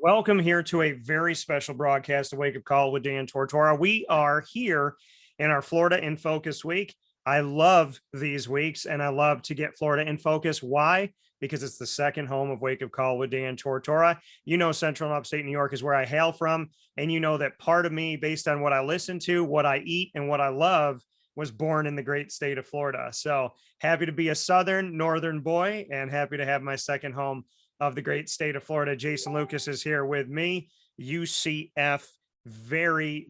Welcome here to a very special broadcast of Wake Up Call with Dan Tortora. We are here in our Florida in Focus week. I love these weeks and I love to get Florida in focus. Why? Because it's the second home of Wake Up Call with Dan Tortora. You know, Central and Upstate New York is where I hail from. And you know that part of me, based on what I listen to, what I eat, and what I love, was born in the great state of Florida. So happy to be a northern boy and happy to have my second home of the great state of Florida. Jason Lucas is here with me. UCF, very,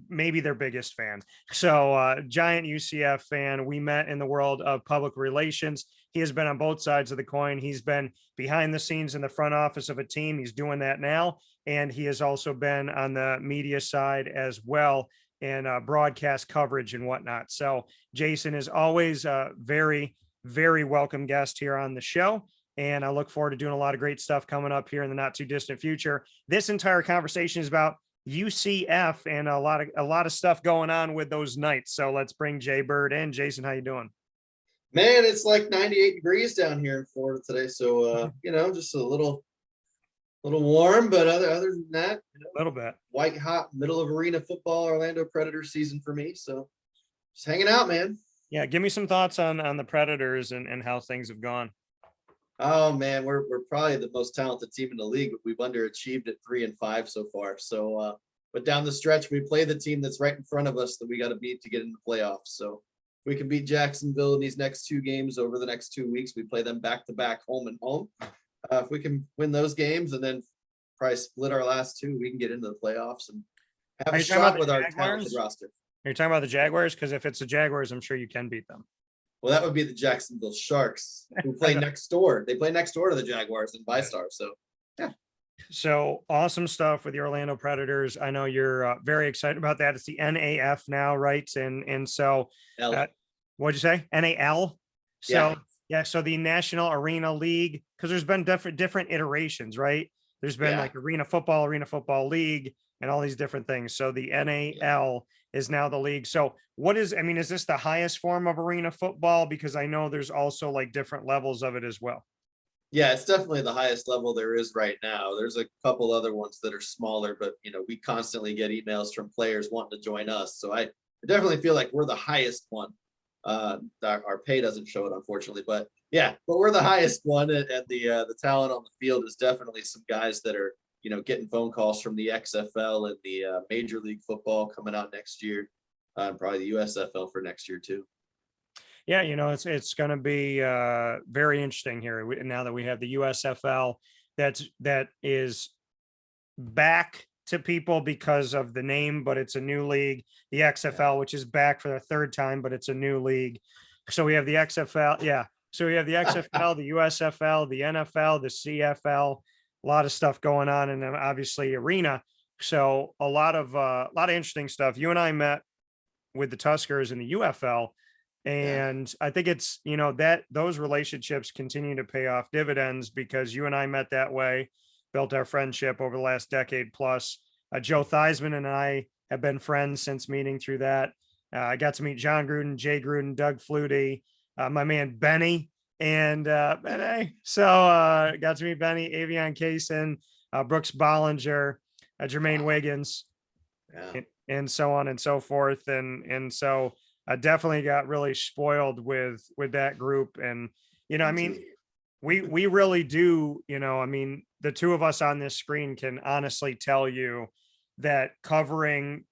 maybe their biggest fan. So giant UCF fan. We met in the world of public relations. He has been on both sides of the coin. He's been behind the scenes in the front office of a team. He's doing that now. And he has also been on the media side as well in broadcast coverage and whatnot. So Jason is always a very, very welcome guest here on the show. And I look forward to doing a lot of great stuff coming up here in the not too distant future. This entire conversation is about UCF and a lot of stuff going on with those Knights. So let's bring Jay Bird in. Jason, how you doing? Man, it's like 98 degrees down here in Florida today. So, just a little warm, but other than that, a little bit white hot middle of arena football, Orlando Predators season for me. So just hanging out, man. Yeah. Give me some thoughts on the Predators and how things have gone. Oh man, we're probably the most talented team in the league, but we've underachieved at 3-5 so far. So, but down the stretch, we play the team that's right in front of us that we got to beat to get in the playoffs. So if we can beat Jacksonville in these next two games over the next 2 weeks, we play them back to back, home and home. If we can win those games and then probably split our last two, we can get into the playoffs and have a shot with our talented roster. Are you talking about the Jaguars? Because if it's the Jaguars, I'm sure you can beat them. Well, that would be the Jacksonville Sharks, who play next door. They play next door to the Jaguars in ViStar. So, yeah. So awesome stuff with the Orlando Predators. I know you're very excited about that. It's the NAF now, right? And so, what'd you say? NAL. So yeah. So the National Arena League, because there's been different iterations, right? There's been like Arena Football League, and all these different things. So the NAL is now the league. So is this the highest form of arena football? Because I know there's also like different levels of it as well. Yeah, it's definitely the highest level there is right now. There's a couple other ones that are smaller, but we constantly get emails from players wanting to join us. So I definitely feel like we're the highest one. Our pay doesn't show it, unfortunately, but we're the highest one, and the talent on the field is definitely some guys that are getting phone calls from the XFL and the Major League Football coming out next year, and probably the USFL for next year too. Yeah, it's going to be very interesting here now that we have the USFL that is back to people because of the name, but it's a new league. The XFL, which is back for the third time, but it's a new league. So we have the XFL. Yeah. So we have the XFL, the USFL, the NFL, the CFL. A lot of stuff going on, and then obviously arena. So a lot of interesting stuff. You and I met with the Tuskers in the UFL, and I think it's that those relationships continue to pay off dividends because you and I met that way, built our friendship over the last decade plus. Joe Theismann and I have been friends since meeting through that. I got to meet John Gruden, Jay Gruden, Doug Flutie, my man Benny. And Benny. So got to meet Benny, Avion Kaysen, Brooks Bollinger, Jermaine Wiggins, and so on and so forth. And so I definitely got really spoiled with that group. And, we really do, the two of us on this screen can honestly tell you that covering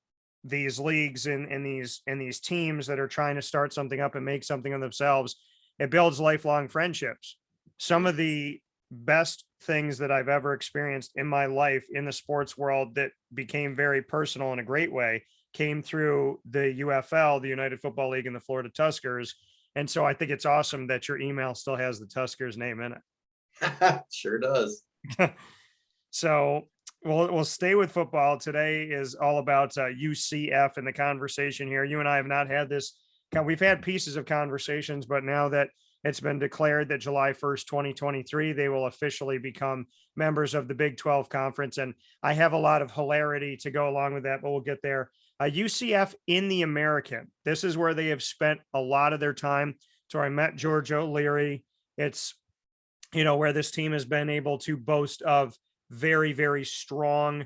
these leagues and these teams that are trying to start something up and make something of themselves, it builds lifelong friendships. Some of the best things that I've ever experienced in my life in the sports world that became very personal in a great way came through the UFL, the United Football League, and the Florida Tuskers. And so I think it's awesome that your email still has the Tuskers name in it. Sure does. So we'll stay with football. Today is all about UCF and the conversation here. You and I have not had this. We've had pieces of conversations, but now that it's been declared that July 1st, 2023, they will officially become members of the Big 12 Conference. And I have a lot of hilarity to go along with that, but we'll get there. UCF in the American. This is where they have spent a lot of their time. So I met George O'Leary. It's, where this team has been able to boast of very, very strong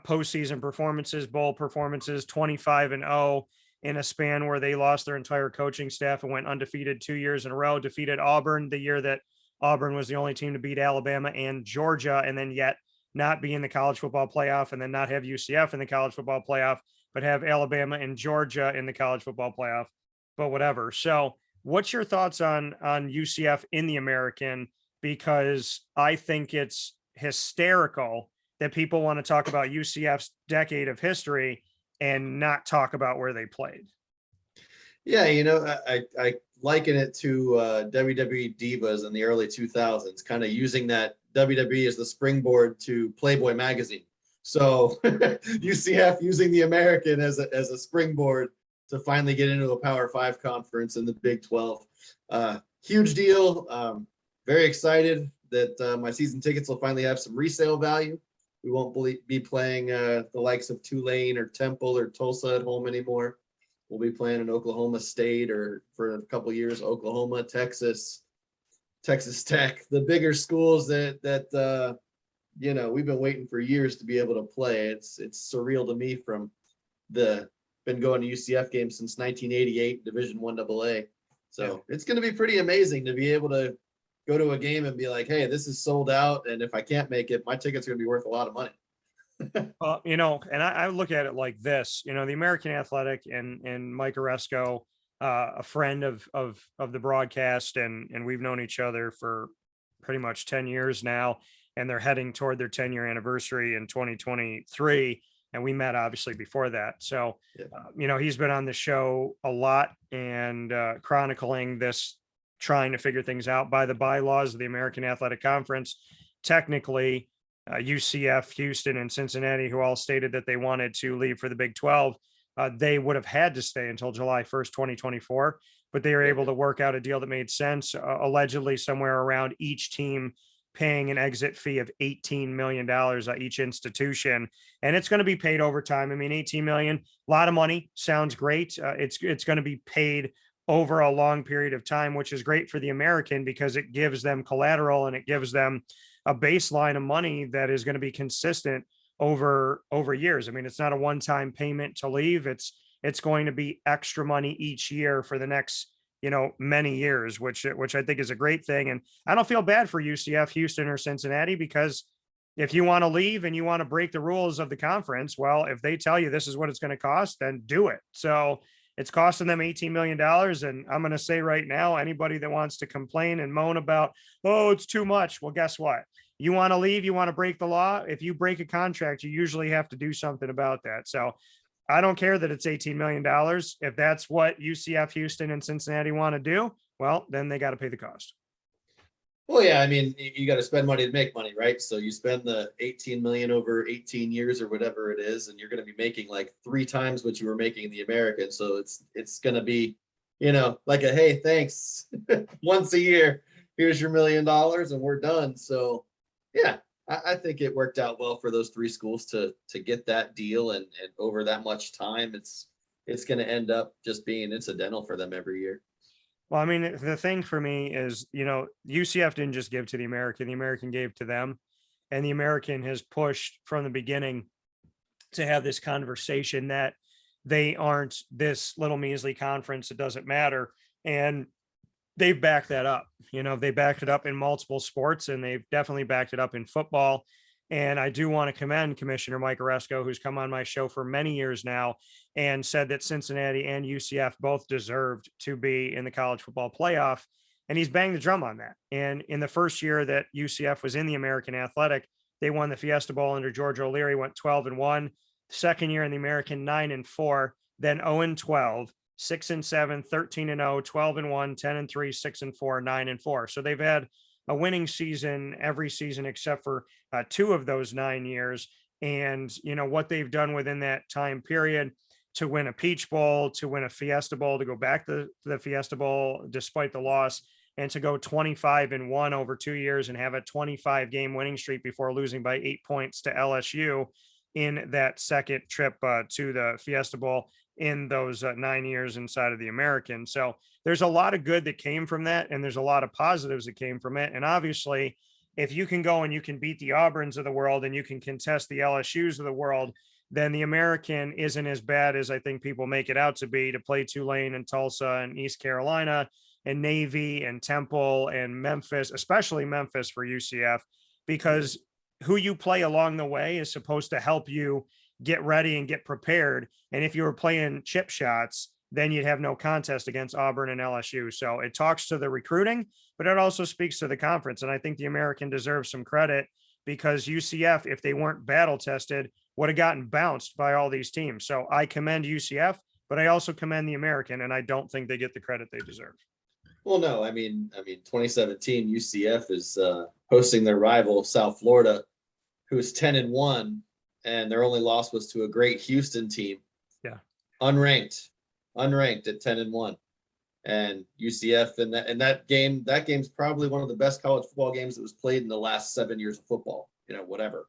postseason performances, bowl performances, 25-0 in a span where they lost their entire coaching staff and went undefeated 2 years in a row, defeated Auburn the year that Auburn was the only team to beat Alabama and Georgia, and then yet not be in the college football playoff, and then not have UCF in the college football playoff, but have Alabama and Georgia in the college football playoff, but whatever. So what's your thoughts on UCF in the American? Because I think it's hysterical that people want to talk about UCF's decade of history and not talk about where they played. Yeah, I liken it to WWE divas in the early 2000s, kind of using that WWE as the springboard to Playboy magazine. So UCF using the American as a springboard to finally get into a Power 5 conference in the Big 12. Huge deal. Very excited that my season tickets will finally have some resale value. We won't be playing the likes of Tulane or Temple or Tulsa at home anymore. We'll be playing in Oklahoma State, or for a couple of years, Oklahoma, Texas, Texas Tech, the bigger schools that we've been waiting for years to be able to play. It's surreal to me been going to UCF games since 1988, Division I AA. So it's going to be pretty amazing to be able to go to a game and be like, hey, this is sold out, and if I can't make it, my ticket's going to be worth a lot of money. And I look at it like this, the American Athletic and Mike Oresco, a friend of the broadcast, and we've known each other for pretty much 10 years now, and they're heading toward their 10-year anniversary in 2023. And we met obviously before that. So, he's been on the show a lot and chronicling this, trying to figure things out by the bylaws of the American Athletic Conference. Technically, UCF, Houston, and Cincinnati, who all stated that they wanted to leave for the Big 12, they would have had to stay until July 1st, 2024, but they were able to work out a deal that made sense, allegedly somewhere around each team paying an exit fee of $18 million at each institution. And it's going to be paid over time. I mean, $18 million, a lot of money, sounds great. It's going to be paid over a long period of time, which is great for the American because it gives them collateral and it gives them a baseline of money that is going to be consistent over years. I mean, it's not a one-time payment to leave. It's going to be extra money each year for the next, many years, which I think is a great thing. And I don't feel bad for UCF, Houston, or Cincinnati, because if you want to leave and you want to break the rules of the conference, well, if they tell you this is what it's going to cost, then do it. So it's costing them $18 million. And I'm going to say right now, anybody that wants to complain and moan about, oh, it's too much. Well, guess what? You want to leave, you want to break the law. If you break a contract, you usually have to do something about that. So I don't care that it's $18 million. If that's what UCF, Houston, and Cincinnati want to do, well, then they got to pay the cost. Well, yeah, I mean, you got to spend money to make money, right? So you spend the 18 million over 18 years or whatever it is, and you're going to be making like 3 times what you were making in the American. So it's going to be, like a, hey, thanks, once a year, here's your $1 million and we're done. So yeah, I think it worked out well for those 3 schools to get that deal, and over that much time, it's going to end up just being incidental for them every year. Well, I mean, the thing for me is, UCF didn't just give to the American gave to them. And the American has pushed from the beginning to have this conversation that they aren't this little measly conference. It doesn't matter. And they've backed that up. They backed it up in multiple sports, and they've definitely backed it up in football. And I do want to commend Commissioner Mike Oresco, who's come on my show for many years now and said that Cincinnati and UCF both deserved to be in the college football playoff. And he's banged the drum on that. And in the first year that UCF was in the American Athletic, they won the Fiesta Bowl under George O'Leary, went 12-1. Second year in the American, 9-4, then 0-12, 6-7, 13-0, 12-1, 10-3, 6-4, 9-4. So they've had a winning season every season except for 2 of those 9 years. And what they've done within that time period to win a Peach Bowl, to win a Fiesta Bowl, to go back to the Fiesta Bowl despite the loss, and to go 25-1 over 2 years and have a 25-game winning streak before losing by 8 points to LSU in that second trip to the Fiesta Bowl in those 9 years inside of the American. So there's a lot of good that came from that, and there's a lot of positives that came from it. And obviously if you can go and you can beat the Auburns of the world and you can contest the LSUs of the world, then the American isn't as bad as I think people make it out to be, to play Tulane and Tulsa and East Carolina and Navy and Temple and Memphis, especially Memphis for UCF, because who you play along the way is supposed to help you get ready and get prepared. And if you were playing chip shots, then you'd have no contest against Auburn and LSU. So it talks to the recruiting, but it also speaks to the conference. And I think the American deserves some credit, because UCF, if they weren't battle tested, would have gotten bounced by all these teams. So I commend UCF, but I also commend the American, and I don't think they get the credit they deserve. Well, no, I mean, 2017 UCF is hosting their rival South Florida, who's 10-1, and their only loss was to a great Houston team. Yeah, unranked at 10-1, and UCF and that game's probably one of the best college football games that was played in the last 7 years of football. Whatever,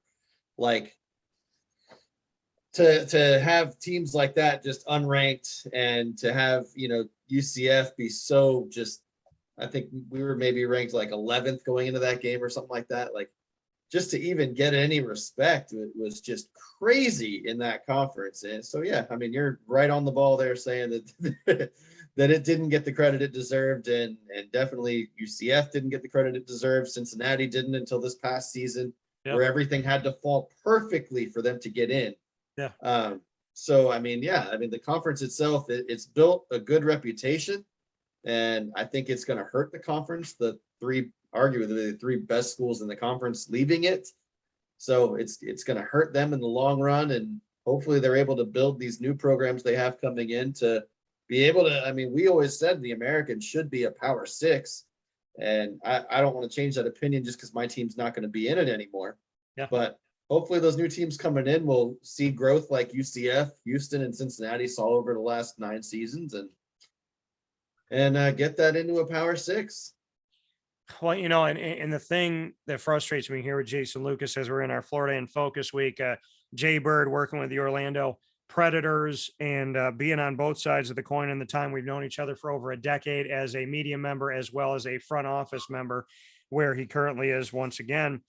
like to have teams like that just unranked, and to have UCF be so just, I think we were maybe ranked like 11th going into that game or something like that. Like, just to even get any respect, it was just crazy in that conference. And so, yeah, I mean, you're right on the ball there saying that that it didn't get the credit it deserved, and definitely UCF didn't get the credit it deserved. Cincinnati didn't until this past season, where everything had to fall perfectly for them to get in. Yeah. So, I mean, the conference itself, it's built a good reputation, and I think it's going to hurt the conference. Arguably the three best schools in the conference leaving it. So it's going to hurt them in the long run. And hopefully they're able to build these new programs they have coming in to be able to, I mean, we always said the American should be a Power 6. And I don't want to change that opinion just because my team's not going to be in it anymore. Yeah. But hopefully those new teams coming in will see growth like UCF, Houston, and Cincinnati saw over the last 9 seasons, and get that into a Power 6. Well, and the thing that frustrates me here with Jason Lucas, as we're in our Florida in Focus week, Jay Bird working with the Orlando Predators, and being on both sides of the coin in the time we've known each other for over a decade as a media member, as well as a front office member, where he currently is once again,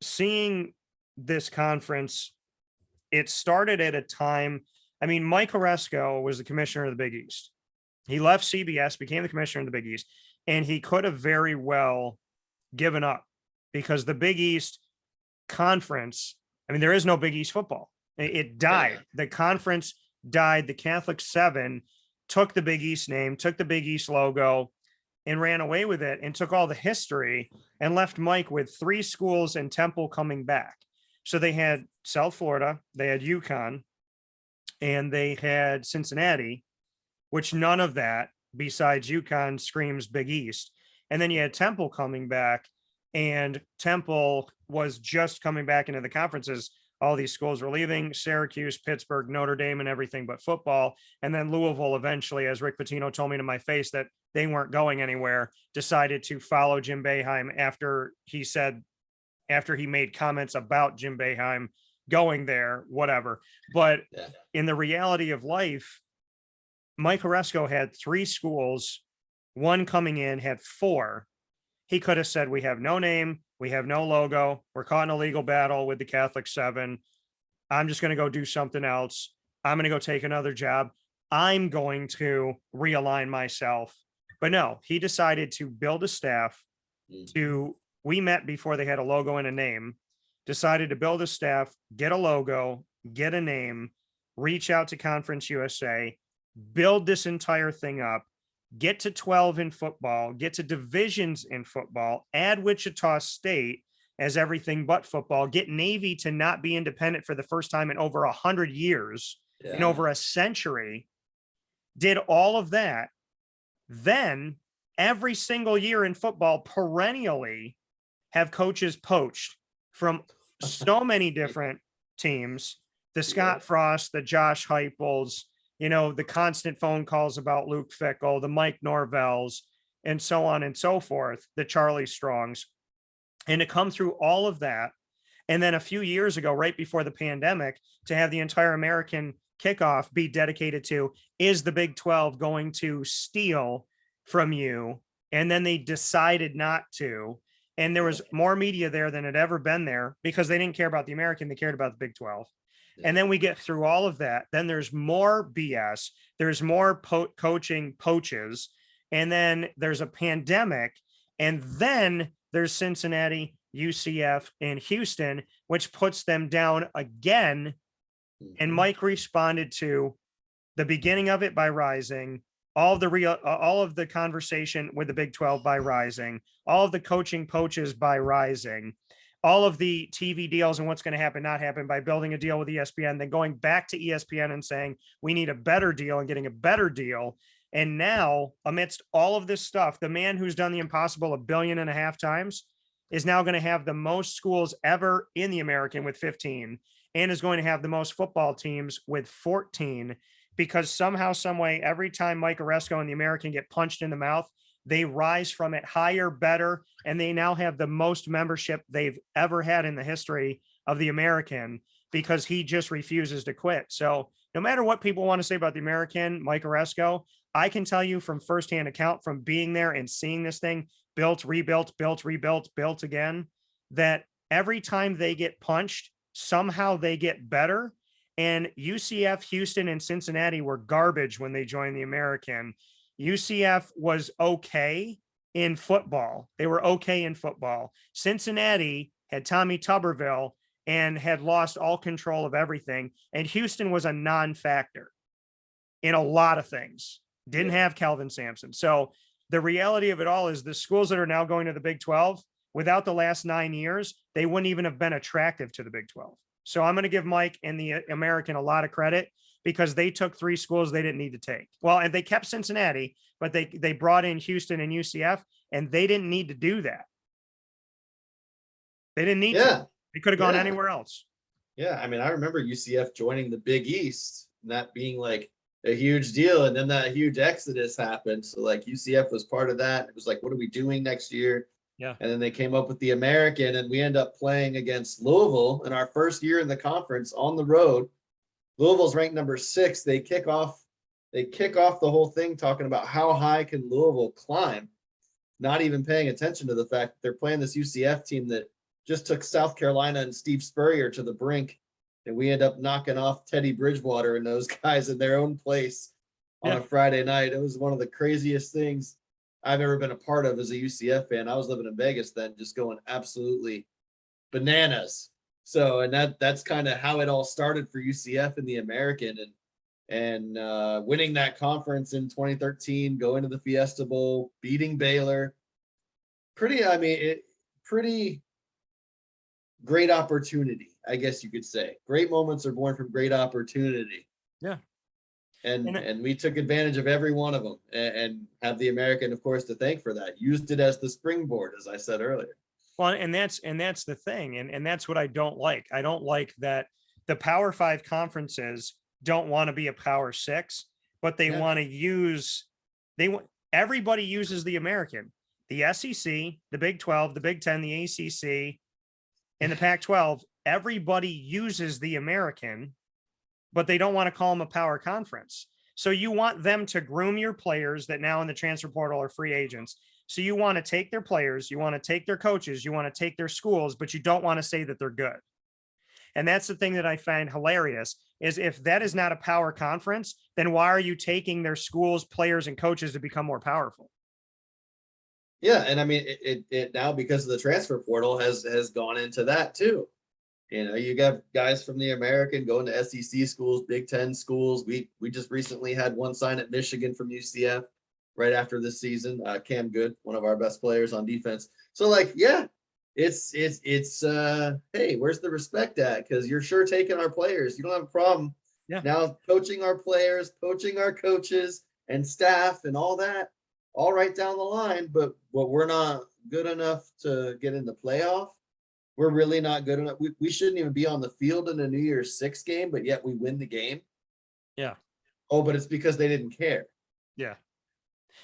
seeing this conference, it started at a time. I mean, Mike Oresco was the commissioner of the Big East. He left CBS, became the commissioner of the Big East, and he could have very well given up, because the Big East conference, I mean, there is no Big East football. It died. The conference died. The Catholic Seven took the Big East name, took the Big East logo, and ran away with it, and took all the history, and left Mike with 3 schools and Temple coming back. So they had South Florida, they had UConn, and they had Cincinnati, which none of that besides UConn screams Big East. And then you had Temple coming back, and Temple was just coming back into the conferences. All these schools were leaving: Syracuse, Pittsburgh, Notre Dame, and everything but football. And then Louisville eventually, as Rick Pitino told me to my face that they weren't going anywhere, decided to follow Jim Boeheim after he made comments about Jim Boeheim going there, whatever. But in the reality of life, Mike Oresco had 3 schools, one coming in had 4. He could have said, we have no name, we have no logo, we're caught in a legal battle with the Catholic Seven. I'm just going to go do something else. I'm going to go take another job. I'm going to realign myself. But no, he decided to build a staff we met before they had a logo and a name, decided to build a staff, get a logo, get a name, reach out to Conference USA, build this entire thing up, get to 12 in football, get to divisions in football, add Wichita State as everything but football, get Navy to not be independent for the first time in over 100 years, in over a century, did all of that. Then every single year in football, perennially have coaches poached from so many different teams, the Scott Frost, the Josh Heupels, the constant phone calls about Luke Fickell, the Mike Norvells, and so on and so forth, the Charlie Strongs. And to come through all of that, and then a few years ago, right before the pandemic, to have the entire American kickoff be dedicated to, is the Big 12 going to steal from you and then they decided not to. And there was more media there than had ever been there because they didn't care about the American. They cared about the Big 12. And then we get through all of that. Then there's more BS. There's more coaching poaches. And then there's a pandemic. And then there's Cincinnati, UCF, and Houston, which puts them down again. And Mike responded to the beginning of it by rising, all of the conversation with the Big 12 by rising, all of the coaching poaches by rising, all of the TV deals and what's going to happen, not happen by building a deal with ESPN, then going back to ESPN and saying, we need a better deal and getting a better deal. And now, amidst all of this stuff, the man who's done the impossible 1.5 billion times is now going to have the most schools ever in the American with 15, and is going to have the most football teams with 14, because somehow, some way, every time Mike Oresco and the American get punched in the mouth, they rise from it higher, better, and they now have the most membership they've ever had in the history of the American, because he just refuses to quit. So no matter what people want to say about the American, Mike Oresco, I can tell you from firsthand account, from being there and seeing this thing built, rebuilt, built again, that every time they get punched, somehow they get better. And UCF, Houston, and Cincinnati were garbage when they joined the American. UCF was okay in football. They were okay in football. Cincinnati had Tommy Tuberville and had lost all control of everything. And Houston was a non-factor in a lot of things. Didn't have Calvin Sampson. So the reality of it all is the schools that are now going to the Big 12, without the last 9 years, they wouldn't even have been attractive to the Big 12. So I'm going to give Mike and the American a lot of credit, because they took 3 schools they didn't need to take. Well, and they kept Cincinnati, but they brought in Houston and UCF, and they didn't need to do that. They didn't need to. They could have gone anywhere else. Yeah, I mean, I remember UCF joining the Big East and that being like a huge deal, and then that huge exodus happened. So like UCF was part of that. It was like, what are we doing next year? Yeah. And then they came up with the American, and we end up playing against Louisville in our first year in the conference on the road. Louisville's ranked number 6. They kick off the whole thing talking about how high can Louisville climb, not even paying attention to the fact that they're playing this UCF team that just took South Carolina and Steve Spurrier to the brink. And we end up knocking off Teddy Bridgewater and those guys in their own place on a Friday night. It was one of the craziest things I've ever been a part of as a UCF fan. I was living in Vegas then, just going absolutely bananas. So, and that's kind of how it all started for UCF in the American, and winning that conference in 2013, going to the Fiesta Bowl, beating Baylor. Pretty great opportunity, I guess you could say. Great moments are born from great opportunity. Yeah. And we took advantage of every one of them, and have the American, of course, to thank for that. Used it as the springboard, as I said earlier. Well, and that's the thing. And that's what I don't like. I don't like that the Power 5 conferences don't want to be a Power 6, but they want to use, everybody uses the American, the SEC, the Big 12, the Big 10, the ACC, and the Pac-12. Everybody uses the American, but they don't want to call them a power conference. So you want them to groom your players that now in the transfer portal are free agents. So you want to take their players, you want to take their coaches, you want to take their schools, but you don't want to say that they're good. And that's the thing that I find hilarious, is if that is not a power conference, then why are you taking their schools, players, and coaches to become more powerful? Yeah, and I mean, it now, because of the transfer portal, has gone into that too. You know, you got guys from the American going to SEC schools, Big 10 schools. We just recently had one sign at Michigan from UCF right after this season. Cam Good, one of our best players on defense. So like, yeah, it's hey, where's the respect at? Because you're sure taking our players. You don't have a problem now coaching our players, coaching our coaches and staff and all that, all right down the line. But we're not good enough to get in the playoff. We're really not good enough. We shouldn't even be on the field in a New Year's 6 game, but yet we win the game. Yeah. Oh, but it's because they didn't care. Yeah.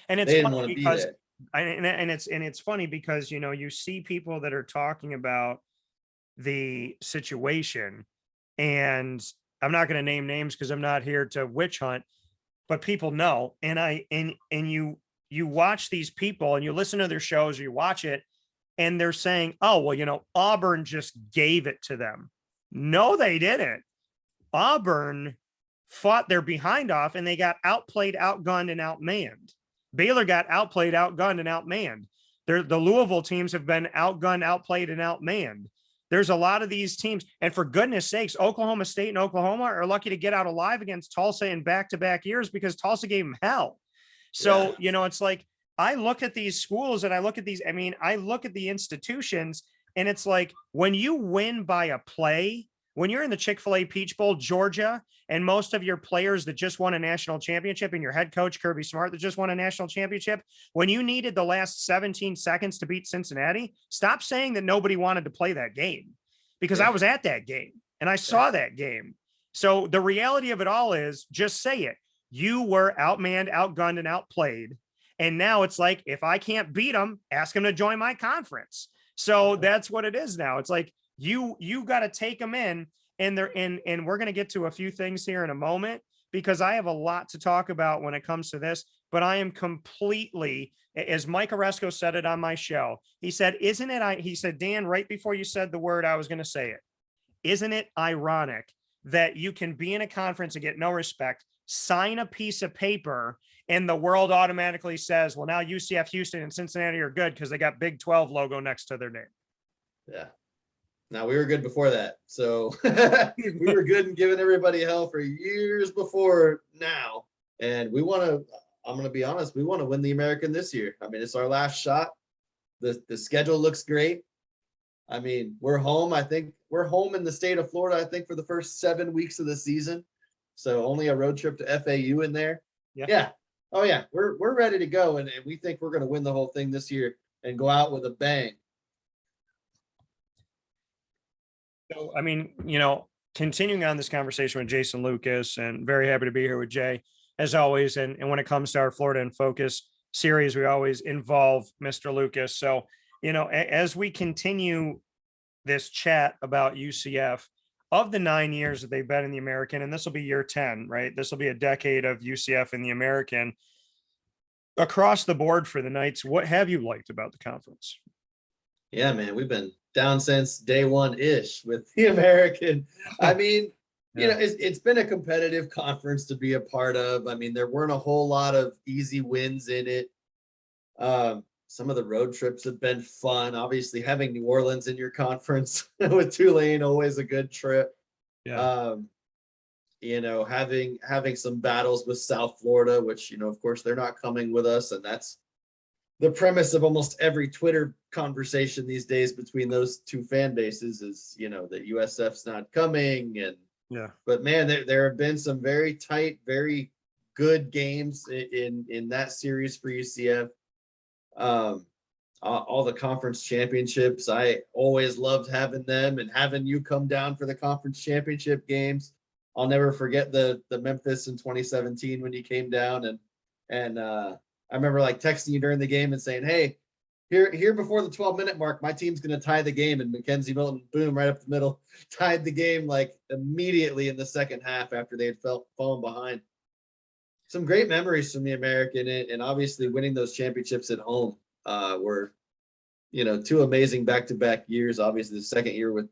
And it's funny because it's funny because, you know, you see people that are talking about the situation, and I'm not going to name names because I'm not here to witch hunt, but people know. And you you watch these people and you listen to their shows or you watch it and they're saying, oh, well, Auburn just gave it to them. No, they didn't. Auburn fought their behind off and they got outplayed, outgunned, and outmanned. Baylor got outplayed, outgunned, and outmanned. The Louisville teams have been outgunned, outplayed, and outmanned. There's a lot of these teams. And for goodness sakes, Oklahoma State and Oklahoma are lucky to get out alive against Tulsa in back-to-back years because Tulsa gave them hell. So, it's like, I look at these schools and I look at I look at the institutions, and it's like, when you win by a play, when you're in the Chick-fil-A Peach Bowl, Georgia, and most of your players that just won a national championship and your head coach, Kirby Smart, that just won a national championship, when you needed the last 17 seconds to beat Cincinnati, stop saying that nobody wanted to play that game, because I was at that game and I saw that game. So the reality of it all is, just say it. You were outmanned, outgunned, and outplayed. And now it's like, if I can't beat them, ask them to join my conference. So that's what it is now. It's like, you got to take them in. And we're going to get to a few things here in a moment, because I have a lot to talk about when it comes to this, but I am completely, as Mike Oresco said it on my show, he said, he said, Dan, right before you said the word, I was going to say it. Isn't it ironic that you can be in a conference and get no respect, sign a piece of paper, and the world automatically says, well, now UCF, Houston, and Cincinnati are good because they got Big 12 logo next to their name. Yeah. Now, we were good before that. So we were good and giving everybody hell for years before now. And I'm going to be honest, we want to win the American this year. I mean, it's our last shot. The schedule looks great. I mean, we're home. I think we're home in the state of Florida, I think, for the first 7 weeks of the season. So only a road trip to FAU in there. Yeah. Oh, yeah. We're ready to go. And we think we're going to win the whole thing this year and go out with a bang. So, I mean, continuing on this conversation with Jason Lucas, and very happy to be here with Jay as always. And when it comes to our Florida in Focus series, we always involve Mr. Lucas. So, as we continue this chat about UCF, of the 9 years that they've been in the American, and this will be year 10, right? This will be a decade of UCF in the American. Across the board for the Knights, what have you liked about the conference? Yeah, man, we've been down since day one-ish with the American. I mean, it's been a competitive conference to be a part of. I mean, there weren't a whole lot of easy wins in it. Some of the road trips have been fun. Obviously, having New Orleans in your conference with Tulane, always a good trip. Yeah. Having some battles with South Florida, which, of course, they're not coming with us. And that's the premise of almost every Twitter conversation these days between those two fan bases is, that USF's not coming. And but man, there have been some very tight, very good games in that series for UCF. All the conference championships, I always loved having them, and having you come down for the conference championship games. I'll never forget the Memphis in 2017 when you came down, and I remember texting you during the game and saying, hey, here before the 12-minute mark, my team's going to tie the game. And Mackenzie Milton, boom, right up the middle, tied the game immediately in the second half after they had fallen behind. Some great memories from the American, and obviously winning those championships at home were, two amazing back-to-back years. Obviously, the second year with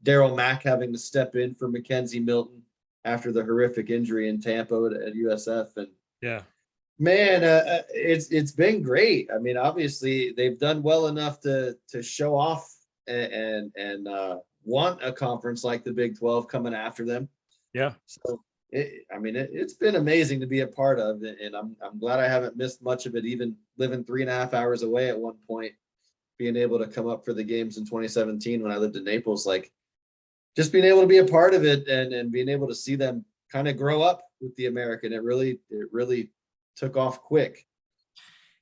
Daryl Mack having to step in for Mackenzie Milton after the horrific injury in Tampa at USF. And man, it's been great. I mean, obviously they've done well enough to show off and want a conference like the Big 12 coming after them. Yeah. So it's been amazing to be a part of it, and I'm glad I haven't missed much of it. Even living 3.5 hours away at one point, being able to come up for the games in 2017 when I lived in Naples, just being able to be a part of it and being able to see them kind of grow up with the American. It really took off quick.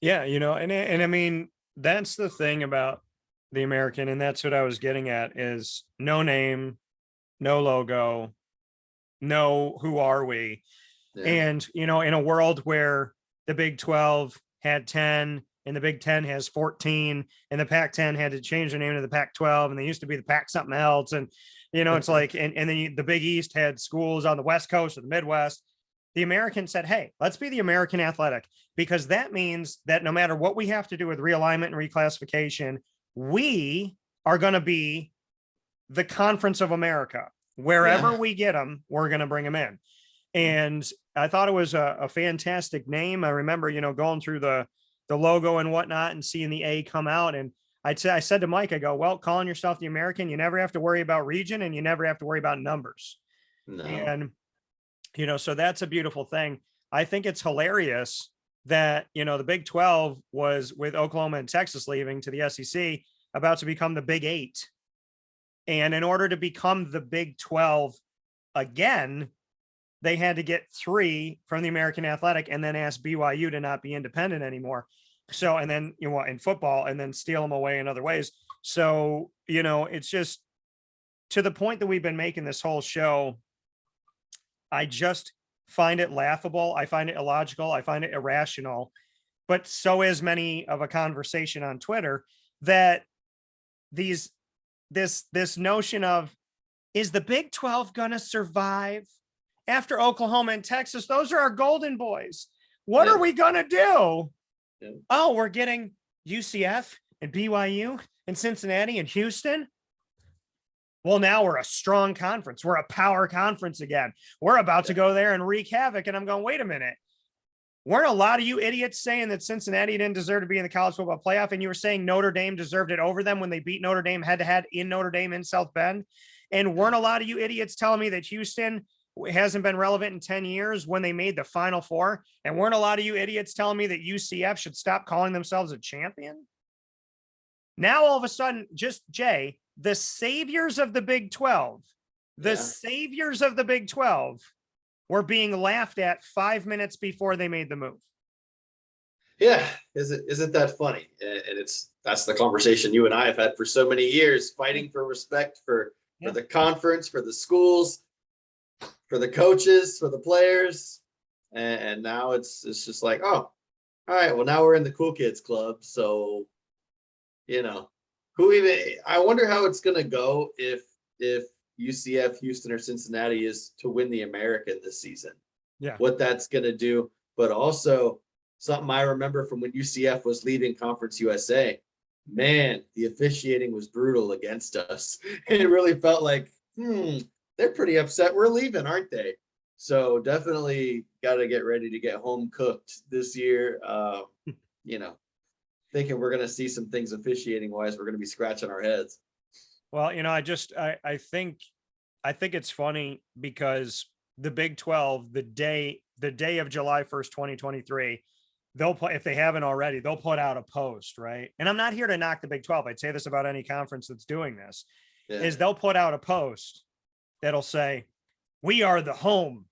Yeah, and I mean, that's the thing about the American, and that's what I was getting at, is no name, no logo, no who are we? Yeah. And, in a world where the Big 12 had 10 and the Big 10 has 14 and the Pac-10 had to change their name to the Pac-12 and they used to be the Pac something else. And, it's and then the Big East had schools on the West Coast or the Midwest. the American said, hey, let's be the American Athletic, because that means that no matter what we have to do with realignment and reclassification, we are going to be the Conference of America. Wherever we get them, we're going to bring them in. And I thought it was a fantastic name. I remember, going through the logo and whatnot and seeing the A come out. And I said to Mike, I go, well, calling yourself the American, you never have to worry about region and you never have to worry about numbers. No. And, so that's a beautiful thing. I think it's hilarious that, the Big 12 was, with Oklahoma and Texas leaving, to the SEC, about to become the Big 8. And in order to become the Big 12 again, they had to get 3 from the American Athletic and then ask BYU to not be independent anymore. So, and then, in football, and then steal them away in other ways. So, it's just to the point that we've been making this whole show. I just find it laughable. I find it illogical. I find it irrational, but so is many of a conversation on Twitter that this notion of, is the Big 12 going to survive after Oklahoma and Texas? Those are our golden boys. What are we going to do? Yeah. Oh, we're getting UCF and BYU and Cincinnati and Houston. Well, now we're a strong conference. We're a power conference again. We're about to go there and wreak havoc. And I'm going, wait a minute. Weren't a lot of you idiots saying that Cincinnati didn't deserve to be in the college football playoff? And you were saying Notre Dame deserved it over them when they beat Notre Dame head to head in Notre Dame in South Bend? And weren't a lot of you idiots telling me that Houston hasn't been relevant in 10 years when they made the Final Four? And weren't a lot of you idiots telling me that UCF should stop calling themselves a champion? Now, all of a sudden, just Jay, the saviors of the Big 12, saviors of the Big 12 were being laughed at 5 minutes before they made the move. Yeah. Isn't that funny? And that's the conversation you and I have had for so many years, fighting for respect for the conference, for the schools, for the coaches, for the players. And now it's just like, oh, all right, well, now we're in the cool kids club. So, I wonder how it's going to go if UCF, Houston, or Cincinnati is to win the American this season. Yeah. What that's going to do. But also something I remember from when UCF was leaving Conference USA, man, the officiating was brutal against us. It really felt like, they're pretty upset we're leaving, aren't they? So definitely got to get ready to get home cooked this year. Thinking we're going to see some things officiating wise, we're going to be scratching our heads. Well, I think it's funny because the Big 12, the day of July 1st, 2023, they'll put, if they haven't already, they'll put out a post, right? And I'm not here to knock the Big 12. I'd say this about any conference that's doing this, is they'll put out a post that'll say, we are the home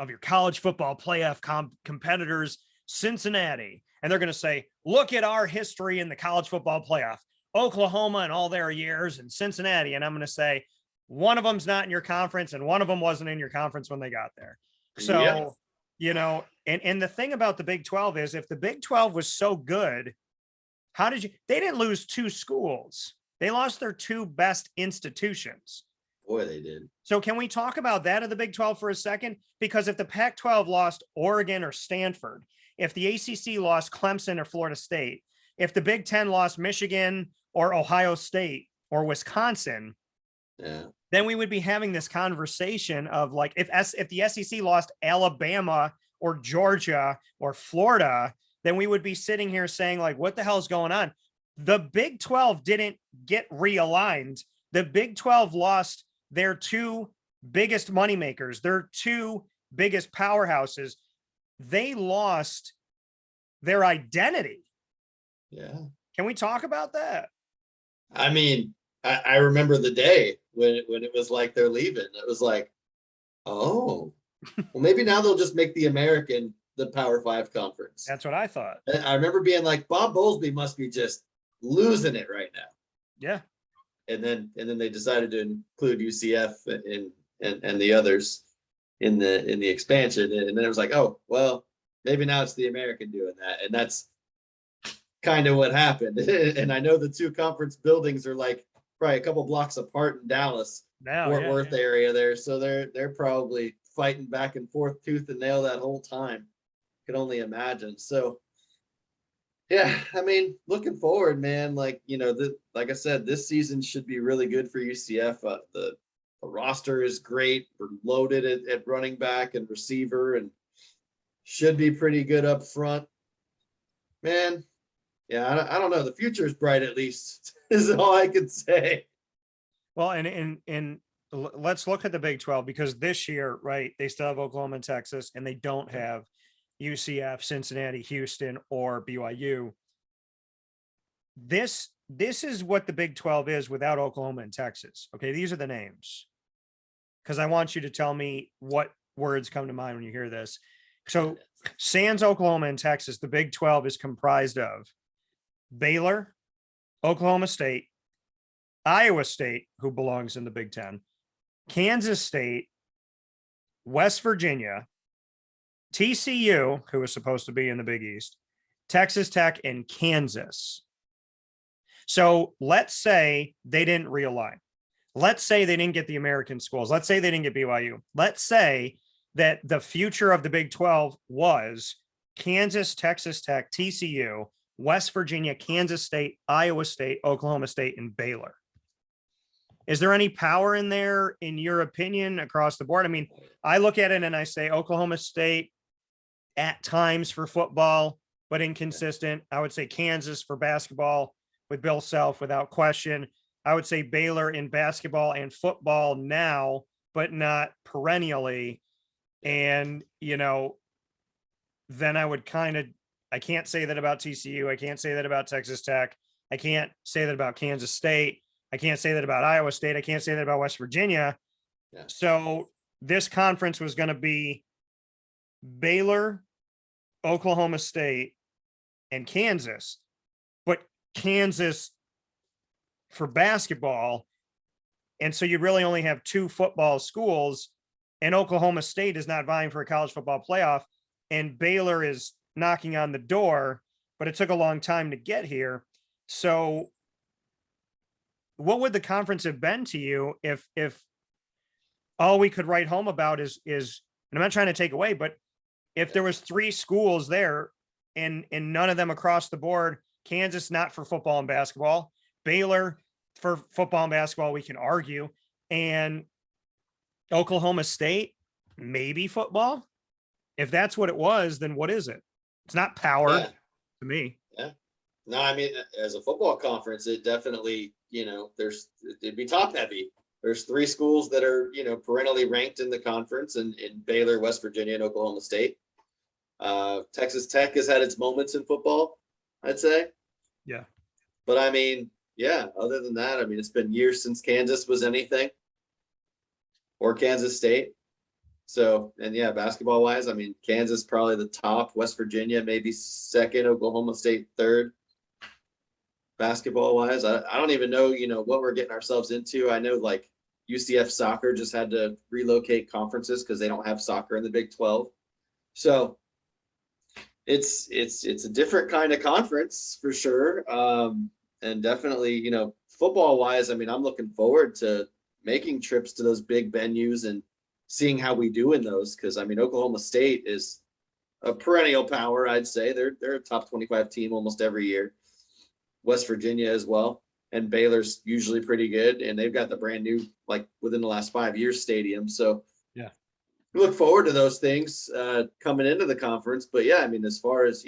of your college football playoff competitors, Cincinnati. And they're going to say, look at our history in the college football playoff, Oklahoma and all their years, and Cincinnati. And I'm going to say, one of them's not in your conference and one of them wasn't in your conference when they got there. So, and the thing about the Big 12 is, if the Big 12 was so good, they didn't lose 2 schools. They lost their 2 best institutions. Boy, they did. So can we talk about that of the Big 12 for a second? Because if the Pac-12 lost Oregon or Stanford, if the ACC lost Clemson or Florida State, if the Big 10 lost Michigan or Ohio State or Wisconsin, then we would be having this conversation of like, if the SEC lost Alabama or Georgia or Florida, then we would be sitting here saying like, what the hell is going on? The Big 12 didn't get realigned. The Big 12 lost their 2 biggest moneymakers, their 2 biggest powerhouses. They lost their identity. Yeah. Can we talk about that? I mean, I remember the day when it was like they're leaving. It was like, oh, well, maybe now they'll just make the American the Power 5 conference. That's what I thought. And I remember being like, Bob Bowlesby must be just losing it right now. Yeah. And then they decided to include UCF and the others in the expansion. And then it was like, oh, well, maybe now it's the American doing that. And that's kind of what happened. And I know the 2 conference buildings are like probably a couple blocks apart in Dallas, Fort Worth area there. So they're probably fighting back and forth tooth and nail that whole time. Could only imagine. So yeah, I mean, looking forward, man. Like, like I said, this season should be really good for UCF. The roster is great. We're loaded at running back and receiver, and should be pretty good up front. Man, yeah, I don't know. The future is bright, at least, is all I can say. Well, and let's look at the Big 12, because this year, right, they still have Oklahoma and Texas, and they don't have UCF, Cincinnati, Houston, or BYU. This is what the Big 12 is without Oklahoma and Texas. Okay, these are the names, because I want you to tell me what words come to mind when you hear this. So sans Oklahoma and Texas, the Big 12 is comprised of Baylor, Oklahoma State, Iowa State, who belongs in the Big 10, Kansas State, West Virginia, TCU, who was supposed to be in the Big East, Texas Tech, and Kansas. So let's say they didn't realign. Let's say they didn't get the American schools. Let's say they didn't get BYU. Let's say that the future of the Big 12 was Kansas, Texas Tech, TCU, West Virginia, Kansas State, Iowa State, Oklahoma State, and Baylor. Is there any power in there, in your opinion, across the board? I mean, I look at it and I say Oklahoma State at times for football, but inconsistent. I would say Kansas for basketball with Bill Self without question. I would say Baylor in basketball and football now, but not perennially. And, then I would I can't say that about TCU. I can't say that about Texas Tech. I can't say that about Kansas State. I can't say that about Iowa State. I can't say that about West Virginia. Yeah. So this conference was going to be Baylor, Oklahoma State, and Kansas, but Kansas for basketball. And so you really only have 2 football schools, and Oklahoma State is not vying for a college football playoff, and Baylor is knocking on the door, but it took a long time to get here. So what would the conference have been to you if all we could write home about is, and I'm not trying to take away, but if there was 3 schools there and none of them across the board, Kansas, not for football and basketball, Baylor for football and basketball, we can argue, and Oklahoma State, maybe football. If that's what it was, then what is it? It's not power to me. Yeah. No, I mean, as a football conference, it definitely, it'd be top heavy. There's 3 schools that are, perennially ranked in the conference, in Baylor, West Virginia, and Oklahoma State. Texas Tech has had its moments in football, I'd say. Yeah. But I mean, yeah, other than that, I mean, it's been years since Kansas was anything, or Kansas State. So, and yeah, basketball wise, I mean, Kansas probably the top, West Virginia maybe second, Oklahoma State third. Basketball wise, I don't even know, what we're getting ourselves into. I know like UCF soccer just had to relocate conferences because they don't have soccer in the Big 12. So it's a different kind of conference for sure. And definitely, football wise, I mean, I'm looking forward to making trips to those big venues and seeing how we do in those. Cause I mean, Oklahoma State is a perennial power. I'd say they're a top 25 team almost every year. West Virginia as well. And Baylor's usually pretty good. And they've got the brand new, like within the last 5 years, stadium. So yeah, we look forward to those things coming into the conference. But yeah, I mean, as far as,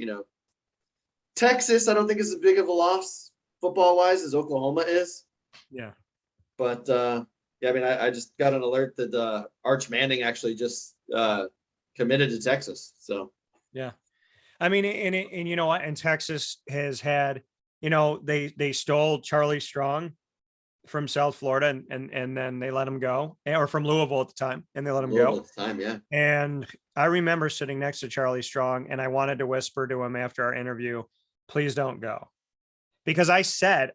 Texas, I don't think is as big of a loss football wise as Oklahoma is. Yeah. But yeah, I mean, I just got an alert that Arch Manning actually just committed to Texas. So yeah. I mean, and you know what? And Texas has had, they stole Charlie Strong from South Florida and then they let him go, or from Louisville at the time, and they let him go. At the time, yeah. And I remember sitting next to Charlie Strong, and I wanted to whisper to him after our interview, please don't go. Because I said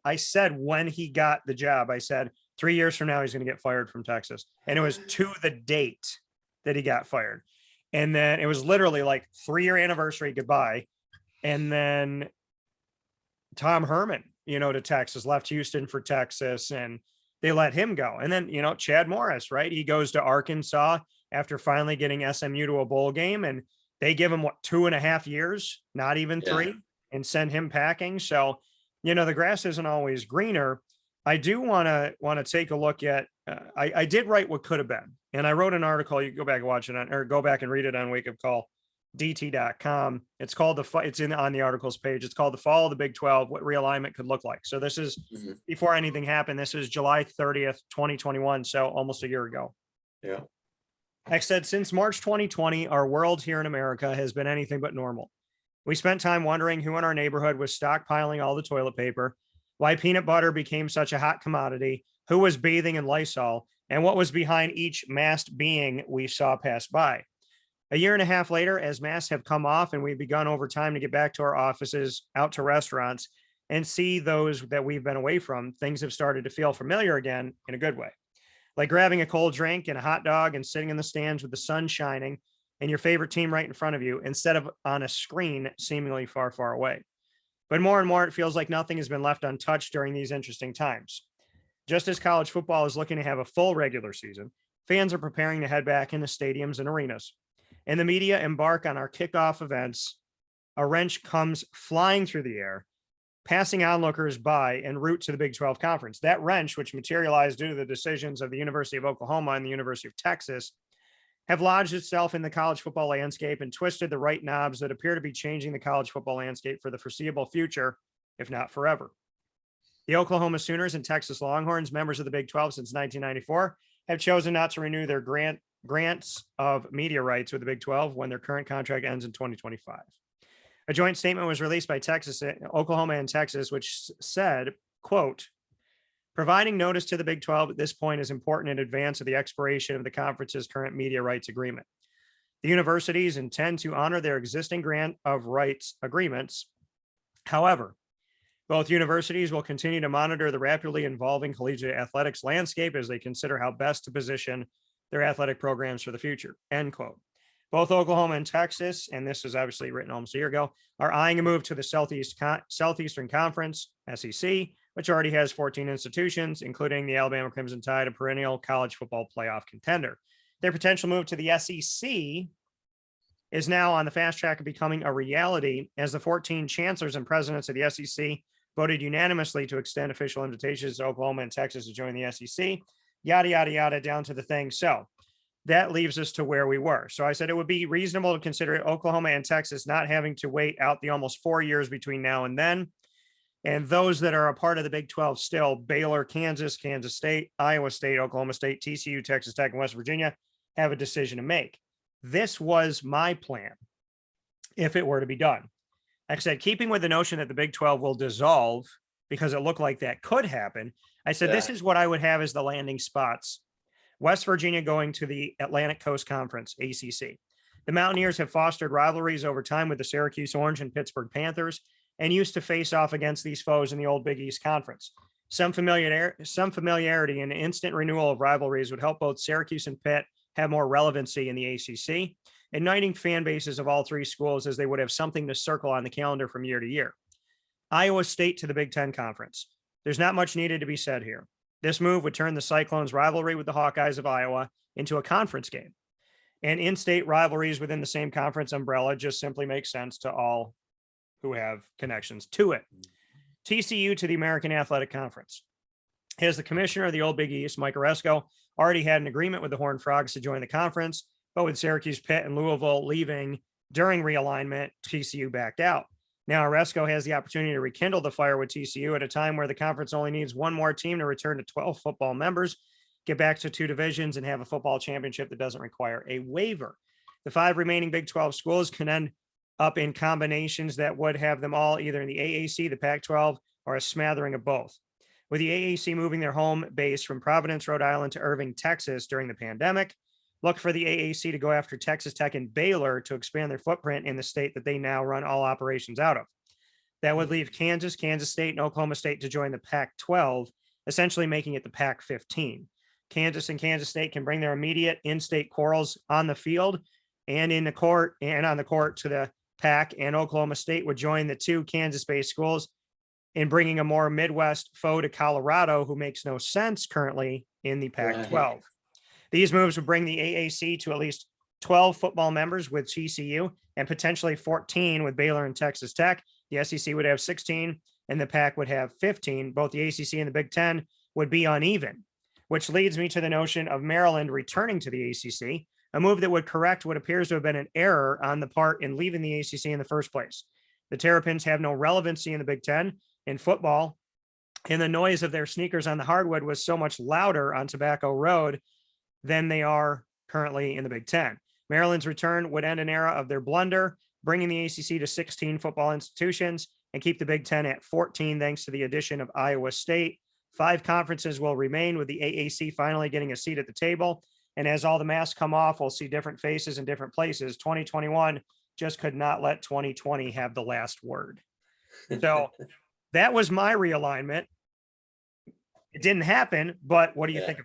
when he got the job, I said 3 years from now, he's going to get fired from Texas. And it was to the date that he got fired. And then it was literally like 3-year anniversary, goodbye. And then Tom Herman, to Texas, left Houston for Texas, and they let him go. And then, Chad Morris, right? He goes to Arkansas. after finally getting SMU to a bowl game, and they give him what, 2.5 years, not even Yeah. 3, and send him packing. So, the grass isn't always greener. I do want to take a look at. I did write what could have been, and I wrote an article. You can go back and watch it or go back and read it on wakeupcalldt.com. It's called it's on the articles page. It's called The Fall of the Big 12, What Realignment Could Look Like. So this is before anything happened. This is July 30th, 2021. So almost a year ago. Yeah. I said, since March 2020, our world here in America has been anything but normal. We spent time wondering who in our neighborhood was stockpiling all the toilet paper, why peanut butter became such a hot commodity, who was bathing in Lysol, and what was behind each masked being we saw pass by. A year and a half later, as masks have come off and we've begun over time to get back to our offices, out to restaurants, and see those that we've been away from, things have started to feel familiar again in a good way. Like grabbing a cold drink and a hot dog and sitting in the stands with the sun shining and your favorite team right in front of you, instead of on a screen seemingly far, far away. But more and more, it feels like nothing has been left untouched during these interesting times. Just as college football is looking to have a full regular season, fans are preparing to head back into stadiums and arenas. And the media embark on our kickoff events. A wrench comes flying through the air, passing onlookers by en route to the Big 12 Conference. That wrench, which materialized due to the decisions of the University of Oklahoma and the University of Texas, have lodged itself in the college football landscape and twisted the right knobs that appear to be changing the college football landscape for the foreseeable future, if not forever. The Oklahoma Sooners and Texas Longhorns, members of the Big 12 since 1994, have chosen not to renew their grants of media rights with the Big 12 when their current contract ends in 2025. A joint statement was released by Oklahoma and Texas, which said, quote, providing notice to the Big 12 at this point is important in advance of the expiration of the conference's current media rights agreement. The universities intend to honor their existing grant of rights agreements. However, both universities will continue to monitor the rapidly evolving collegiate athletics landscape as they consider how best to position their athletic programs for the future, end quote. Both Oklahoma and Texas, and this was obviously written almost a year ago, are eyeing a move to the Southeastern Conference, SEC, which already has 14 institutions, including the Alabama Crimson Tide, a perennial college football playoff contender. Their potential move to the SEC is now on the fast track of becoming a reality as the 14 chancellors and presidents of the SEC voted unanimously to extend official invitations to Oklahoma and Texas to join the SEC, yada, yada, yada, down to the thing. So that leaves us to where we were. So I said it would be reasonable to consider Oklahoma and Texas not having to wait out the almost 4 years between now and then. And those that are a part of the Big 12 still, Baylor, Kansas, Kansas State, Iowa State, Oklahoma State, TCU, Texas Tech, and West Virginia have a decision to make. This was my plan if it were to be done. Like I said, keeping with the notion that the Big 12 will dissolve because it looked like that could happen, I said, This is what I would have as the landing spots. West Virginia going to the Atlantic Coast Conference, ACC. The Mountaineers have fostered rivalries over time with the Syracuse Orange and Pittsburgh Panthers and used to face off against these foes in the old Big East Conference. Some familiarity and instant renewal of rivalries would help both Syracuse and Pitt have more relevancy in the ACC, igniting fan bases of all three schools as they would have something to circle on the calendar from year to year. Iowa State to the Big Ten Conference. There's not much needed to be said here. This move would turn the Cyclones' rivalry with the Hawkeyes of Iowa into a conference game. And in-state rivalries within the same conference umbrella just simply make sense to all who have connections to it. TCU to the American Athletic Conference. As the commissioner of the old Big East, Mike Oresco, already had an agreement with the Horned Frogs to join the conference, but with Syracuse, Pitt, and Louisville leaving during realignment, TCU backed out. Now Oresco has the opportunity to rekindle the fire with TCU at a time where the conference only needs one more team to return to 12 football members, get back to 2 divisions, and have a football championship that doesn't require a waiver. The 5 remaining Big 12 schools can end up in combinations that would have them all either in the AAC, the Pac-12, or a smattering of both. With the AAC moving their home base from Providence, Rhode Island to Irving, Texas during the pandemic, look for the AAC to go after Texas Tech and Baylor to expand their footprint in the state that they now run all operations out of. That would leave Kansas, Kansas State, and Oklahoma State to join the Pac-12, essentially making it the Pac-15. Kansas and Kansas State can bring their immediate in-state quarrels on the field and in the court and on the court to the Pac, and Oklahoma State would join the 2 Kansas-based schools in bringing a more Midwest foe to Colorado, who makes no sense currently in the Pac-12. These moves would bring the AAC to at least 12 football members with TCU and potentially 14 with Baylor and Texas Tech. The SEC would have 16 and the Pac would have 15. Both the ACC and the Big Ten would be uneven, which leads me to the notion of Maryland returning to the ACC, a move that would correct what appears to have been an error on the part in leaving the ACC in the first place. The Terrapins have no relevancy in the Big Ten in football, and the noise of their sneakers on the hardwood was so much louder on Tobacco Road than they are currently in the Big Ten. Maryland's return would end an era of their blunder, bringing the ACC to 16 football institutions and keep the Big Ten at 14 thanks to the addition of Iowa State. 5 conferences will remain, with the AAC finally getting a seat at the table. And as all the masks come off, we'll see different faces in different places. 2021 just could not let 2020 have the last word. So that was my realignment. It didn't happen, but what do you think?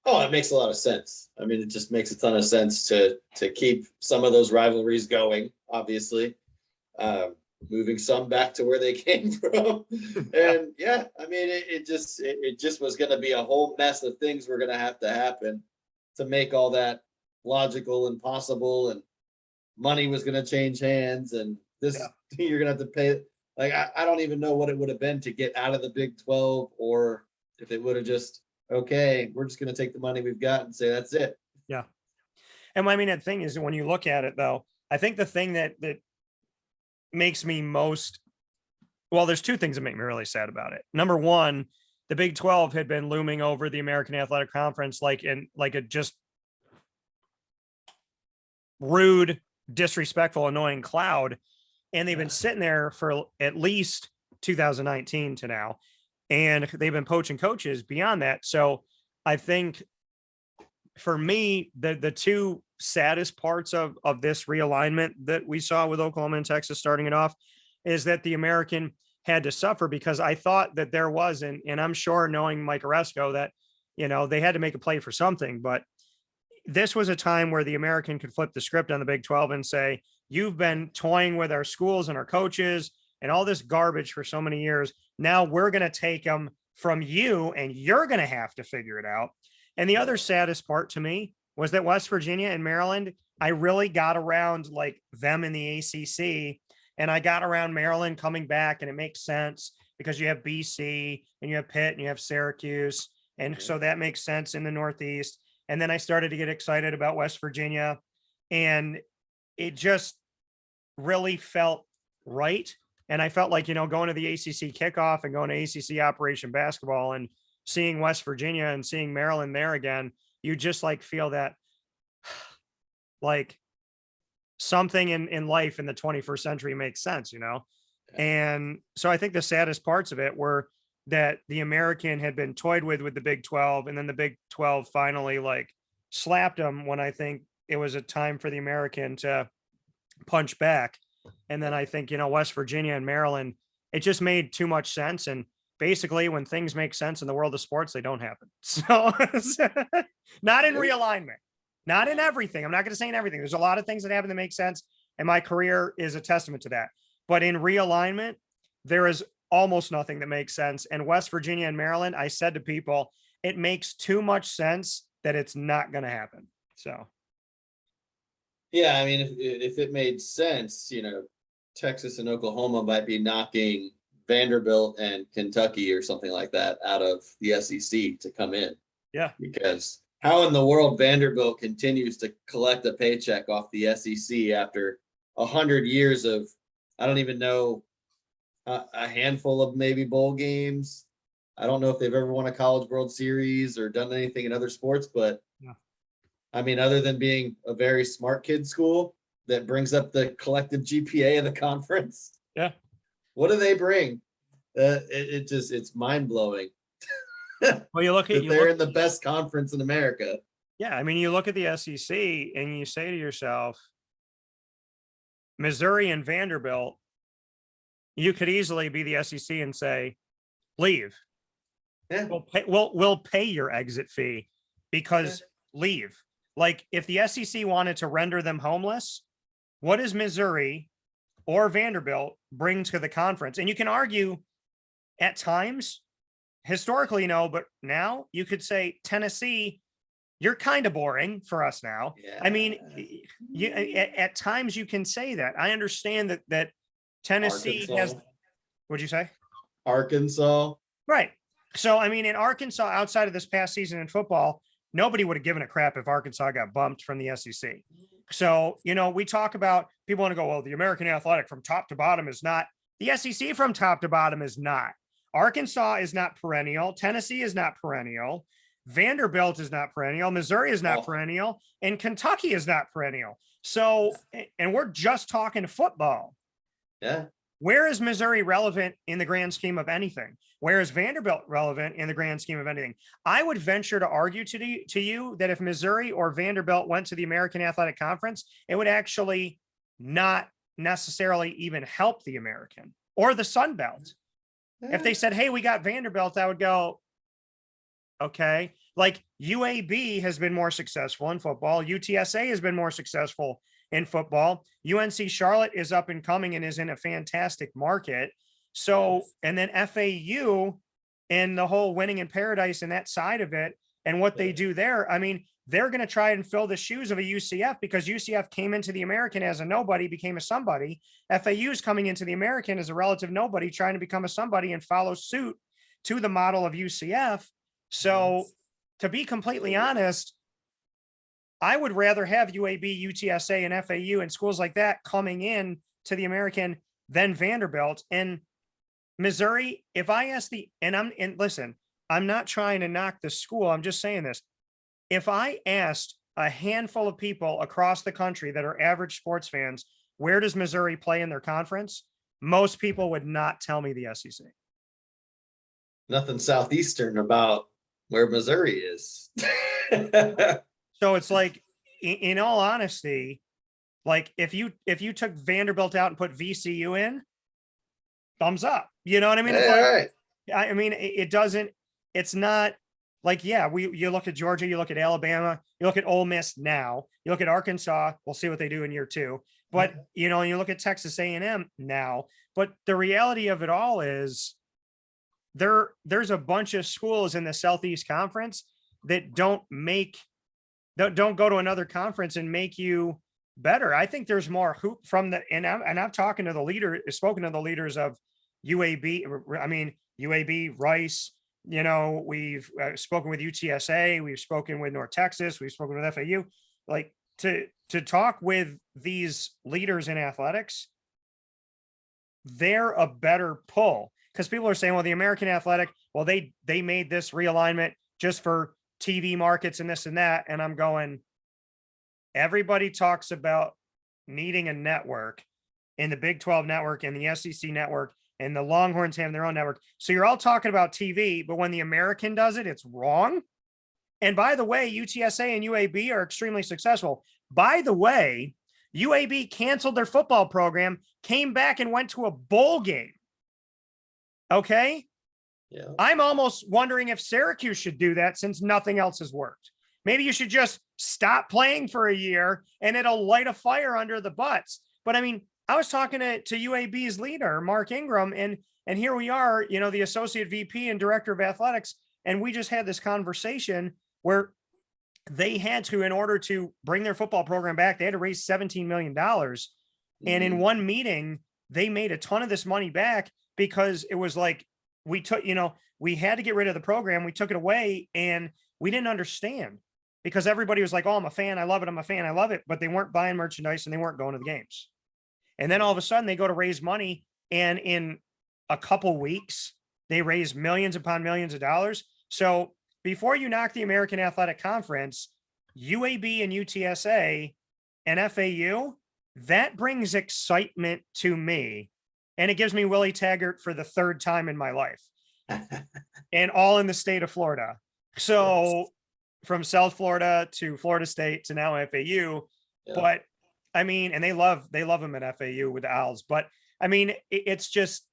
Oh, it makes a lot of sense. I mean, it just makes a ton of sense to keep some of those rivalries going, obviously. Moving some back to where they came from. And yeah, I mean, it just was going to be a whole mess of things were going to happen to make all that logical and possible, and money was going to change hands, and this you're going to have to pay. Like, I don't even know what it would have been to get out of the Big 12, or if it would have just, okay, we're just going to take the money we've got and say, that's it. Yeah. And I mean, the thing is, when you look at it though, I think the thing that makes me most, well, there's 2 things that make me really sad about it. Number one, the Big 12 had been looming over the American Athletic Conference like a just rude, disrespectful, annoying cloud. And they've been sitting there for at least 2019 to now. And they've been poaching coaches beyond that. So I think for me, the 2 saddest parts of this realignment that we saw with Oklahoma and Texas starting it off is that the American had to suffer, because I thought that there was, and I'm sure, knowing Mike Oresco, that, you know, they had to make a play for something, but this was a time where the American could flip the script on the Big 12 and say, you've been toying with our schools and our coaches and all this garbage for so many years. Now we're going to take them from you and you're going to have to figure it out. And the other saddest part to me was that West Virginia and Maryland, I really got around like them in the ACC, and I got around Maryland coming back, and it makes sense because you have BC and you have Pitt and you have Syracuse. And so that makes sense in the Northeast. And then I started to get excited about West Virginia, and it just really felt right. And I felt like, you know, going to the ACC kickoff and going to ACC Operation Basketball and seeing West Virginia and seeing Maryland there again, you just like feel that like something in life in the 21st century makes sense, you know? And so I think the saddest parts of it were that the American had been toyed with the Big 12, and then the Big 12 finally like slapped them when I think it was a time for the American to punch back. And then I think, you know, West Virginia and Maryland, it just made too much sense. And basically, when things make sense in the world of sports, they don't happen. So not in realignment, not in everything. I'm not going to say in everything. There's a lot of things that happen that make sense, and my career is a testament to that. But in realignment, there is almost nothing that makes sense. And West Virginia and Maryland, I said to people, it makes too much sense that it's not going to happen. So. Yeah, I mean, if it made sense, you know, Texas and Oklahoma might be knocking Vanderbilt and Kentucky or something like that out of the SEC to come in. Yeah. Because how in the world Vanderbilt continues to collect a paycheck off the SEC after 100 years of, I don't even know, a handful of maybe bowl games. I don't know if they've ever won a College World Series or done anything in other sports, but yeah. I mean, other than being a very smart kid school that brings up the collective GPA of the conference. Yeah. What do they bring? It's mind blowing. Well, you look at they're in the best conference in America. Yeah, I mean, you look at the SEC and you say to yourself, Missouri and Vanderbilt, you could easily be the SEC and say, leave. Yeah. We'll pay your exit fee because leave. Like, if the SEC wanted to render them homeless, what does Missouri or Vanderbilt bring to the conference? And you can argue at times, historically, no, but now you could say Tennessee you're kind of boring for us now. Yeah. I mean, at times you can say that. I understand that Tennessee has, Arkansas. what'd you say? Arkansas. Right. So, I mean, in Arkansas, outside of this past season in football, nobody would have given a crap if Arkansas got bumped from the SEC. So, we talk about, people want to go, well, the American Athletic from top to bottom is not, the SEC from top to bottom is not. Arkansas is not perennial. Tennessee is not perennial. Vanderbilt is not perennial. Missouri is not perennial. And Kentucky is not perennial. So, and we're just talking football. Yeah. Where is Missouri relevant in the grand scheme of anything? Where is Vanderbilt relevant in the grand scheme of anything? I would venture to argue to you that if Missouri or Vanderbilt went to the American Athletic Conference, it would actually not necessarily even help the American or the Sun Belt. If they said, hey, we got Vanderbilt, I would go, okay. Like UAB has been more successful in football. UTSA has been more successful in football. UNC Charlotte is up and coming and is in a fantastic market. So, and then FAU and the whole winning in paradise and that side of it and what they do there. I mean, they're going to try and fill the shoes of a UCF because UCF came into the American as a nobody, became a somebody. FAU is coming into the American as a relative nobody, trying to become a somebody and follow suit to the model of UCF. So to be completely honest, I would rather have UAB, UTSA, and FAU and schools like that coming in to the American than Vanderbilt. And Missouri, if I ask and listen, I'm not trying to knock the school. I'm just saying this. If I asked a handful of people across the country that are average sports fans, where does Missouri play in their conference? Most people would not tell me the SEC. Nothing Southeastern about where Missouri is. So it's like, in all honesty, like if you took Vanderbilt out and put VCU in, thumbs up. You know what I mean? I mean, it's not like, yeah, you look at Georgia, you look at Alabama, you look at Ole Miss now, you look at Arkansas, we'll see what they do in year 2. But, you look at Texas A&M now, but the reality of it all is there's a bunch of schools in the Southeast Conference that don't go to another conference and make you better. I think there's more hoop from and I've spoken to the leaders of UAB. I mean, UAB, Rice, we've spoken with UTSA, we've spoken with North Texas, we've spoken with FAU, like to talk with these leaders in athletics. They're a better pull because people are saying, well, the American Athletic, well, they made this realignment just for TV markets and this and that. And I'm going, everybody talks about needing a network in the Big 12 network and the SEC network and the Longhorns have their own network. So you're all talking about TV, but when the American does it, it's wrong. And by the way, UTSA and UAB are extremely successful. By the way, UAB canceled their football program, came back and went to a bowl game. Okay. Yeah. I'm almost wondering if Syracuse should do that since nothing else has worked. Maybe you should just stop playing for a year and it'll light a fire under the butts. But I mean, I was talking to UAB's leader, Mark Ingram, and here we are, the associate VP and director of athletics. And we just had this conversation where they had to, in order to bring their football program back, they had to raise $17 million. And in one meeting, they made a ton of this money back because it was like, we took, we had to get rid of the program. We took it away and we didn't understand because everybody was like, oh, I'm a fan. I love it. I'm a fan. I love it. But they weren't buying merchandise and they weren't going to the games. And then all of a sudden they go to raise money. And in a couple weeks, they raise millions upon millions of dollars. So before you knock the American Athletic Conference, UAB and UTSA and FAU, that brings excitement to me. And it gives me Willie Taggart for the 3rd time in my life. And all in the state of Florida. So from South Florida to Florida State to now FAU. Yeah. But I mean, and they love them at FAU with the Owls. But I mean, it's just,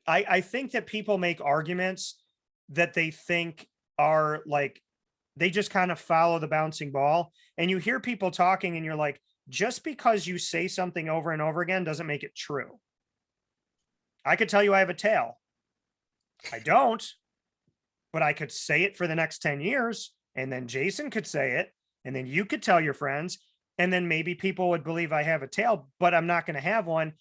I think that people make arguments that they think are like, they just kind of follow the bouncing ball. And you hear people talking and you're like, just because you say something over and over again doesn't make it true. I could tell you I have a tail. I don't, but I could say it for the next 10 years. and then Jason could say it, and then you could tell your friends, and then maybe people would believe I have a tail, but I'm not going to have one.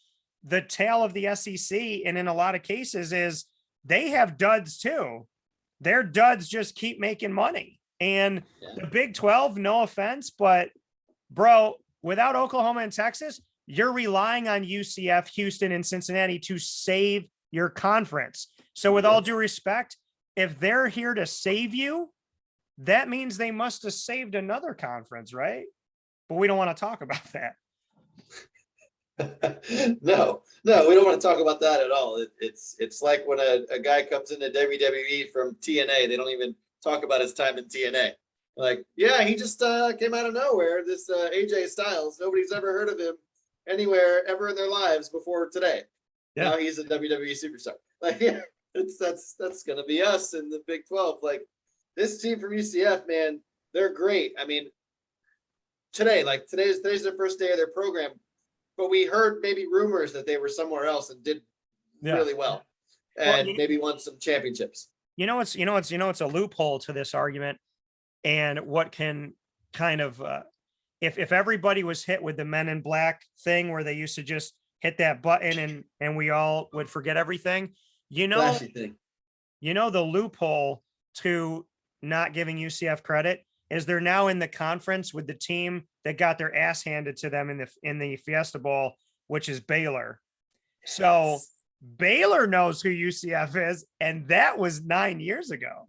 The tail of the SEC, and in a lot of cases, is they have duds too. Their duds just keep making money. And the Big 12, no offense, but bro, without Oklahoma and Texas, you're relying on UCF, Houston, and Cincinnati to save your conference. So with all due respect, if they're here to save you, that means they must have saved another conference, right? But we don't want to talk about that. No, we don't want to talk about that at all. It's like when a guy comes into WWE from TNA, they don't even talk about his time in TNA. Like, yeah, he just came out of nowhere. This AJ Styles, nobody's ever heard of him anywhere ever in their lives before today. Yeah. Now he's a WWE superstar. Like, yeah, that's gonna be us in the Big 12. Like, this team from UCF, man, they're great. I mean, today's their first day of their program, but we heard maybe rumors that they were somewhere else and did really well, and maybe won some championships. It's a loophole to this argument, and what can kind of if everybody was hit with the Men in Black thing where they used to just hit that button and we all would forget everything, the loophole to not giving UCF credit is they're now in the conference with the team that got their ass handed to them in the Fiesta Bowl, which is Baylor. So Baylor knows who UCF is, and that was 9 years ago.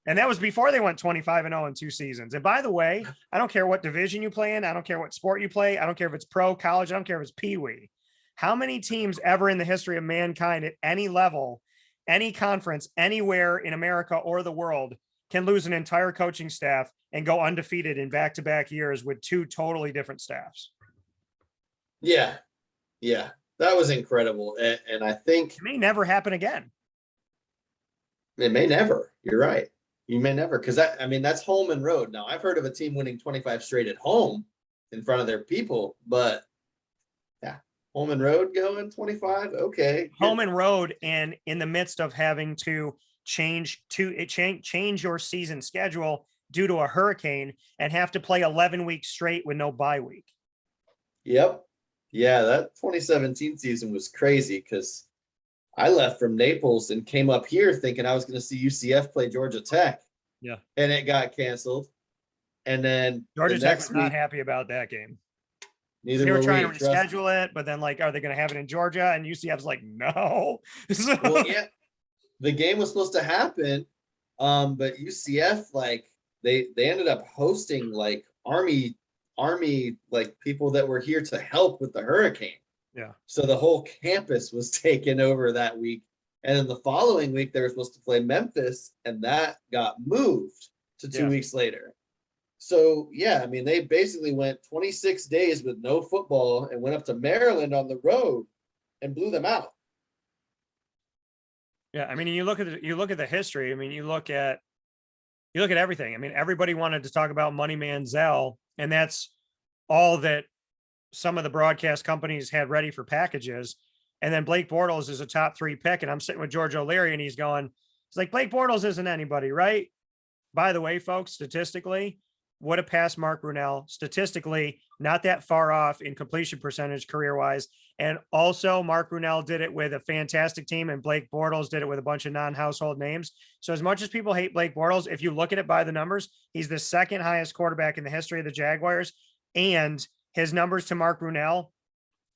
And that was before they went 25-0 in 2 seasons. And by the way, I don't care what division you play in. I don't care what sport you play. I don't care if it's pro, college. I don't care if it's Pee-wee. How many teams ever in the history of mankind at any level, any conference, anywhere in America or the world can lose an entire coaching staff and go undefeated in back-to-back years with 2 totally different staffs? Yeah. That was incredible. And I think it may never happen again. It may never. You're right. You may never, because that's home and road. Now, I've heard of a team winning 25 straight at home in front of their people, but yeah, home and road going 25. Okay. Home and road, and in the midst of having to change your season schedule due to a hurricane and have to play 11 weeks straight with no bye week. Yep. Yeah, that 2017 season was crazy because I left from Naples and came up here thinking I was going to see UCF play Georgia Tech. Yeah. And it got canceled. And then Georgia Tech was not happy about that game. Neither they were trying to reschedule it, but then are they going to have it in Georgia? And UCF's like, no. Well, yeah, the game was supposed to happen. But UCF, they ended up hosting Army people that were here to help with the hurricane. Yeah. So the whole campus was taken over that week. And then the following week, they were supposed to play Memphis, and that got moved to 2 weeks later. So, yeah, they basically went 26 days with no football and went up to Maryland on the road and blew them out. Yeah, you look at the history. You look at everything. Everybody wanted to talk about Money Manziel, and that's all that some of the broadcast companies had ready for packages. And then Blake Bortles is a top 3 pick. And I'm sitting with George O'Leary and he's like, Blake Bortles isn't anybody, right? By the way, folks, statistically, would have passed Mark Brunell. Statistically, not that far off in completion percentage career-wise. And also Mark Brunell did it with a fantastic team, and Blake Bortles did it with a bunch of non-household names. So as much as people hate Blake Bortles, if you look at it by the numbers, he's the 2nd highest quarterback in the history of the Jaguars. And his numbers to Mark Brunell,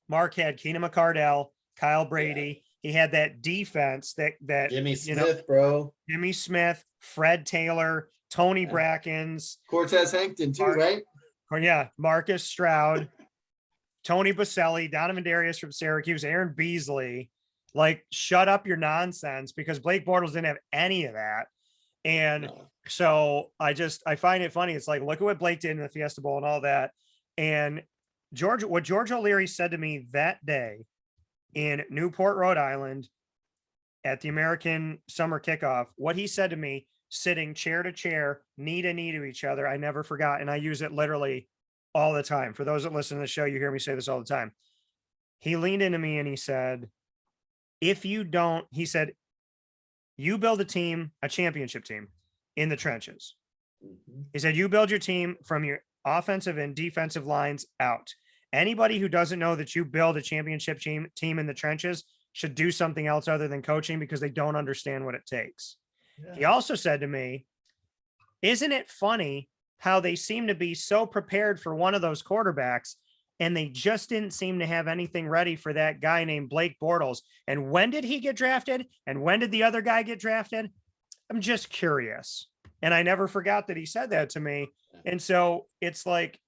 Mark had Keenan McCardell, Kyle Brady. Yeah. He had that defense that Jimmy Smith, bro. Jimmy Smith, Fred Taylor, Tony Brackens, Cortez Hankton too, right? Yeah, Marcus Stroud, Tony Baselli, Donovan Darius from Syracuse, Aaron Beasley. Shut up your nonsense, because Blake Bortles didn't have any of that. And so I find it funny. It's like, look at what Blake did in the Fiesta Bowl and all that. And what George O'Leary said to me that day in Newport, Rhode Island at the American Summer Kickoff, what he said to me, sitting chair to chair, knee to knee to each other, I never forgot. And I use it literally all the time. For those that listen to the show, you hear me say this all the time. He leaned into me and he said, you build a team, a championship team. in the trenches. Mhm. He said, you build your team from your offensive and defensive lines out. Anybody who doesn't know that you build a championship team in the trenches should do something else other than coaching because they don't understand what it takes. Yeah. He also said to me, isn't it funny how they seem to be so prepared for one of those quarterbacks and they just didn't seem to have anything ready for that guy named Blake Bortles? And when did he get drafted? And when did the other guy get drafted? I'm just curious. And I never forgot that he said that to me. And so it's like,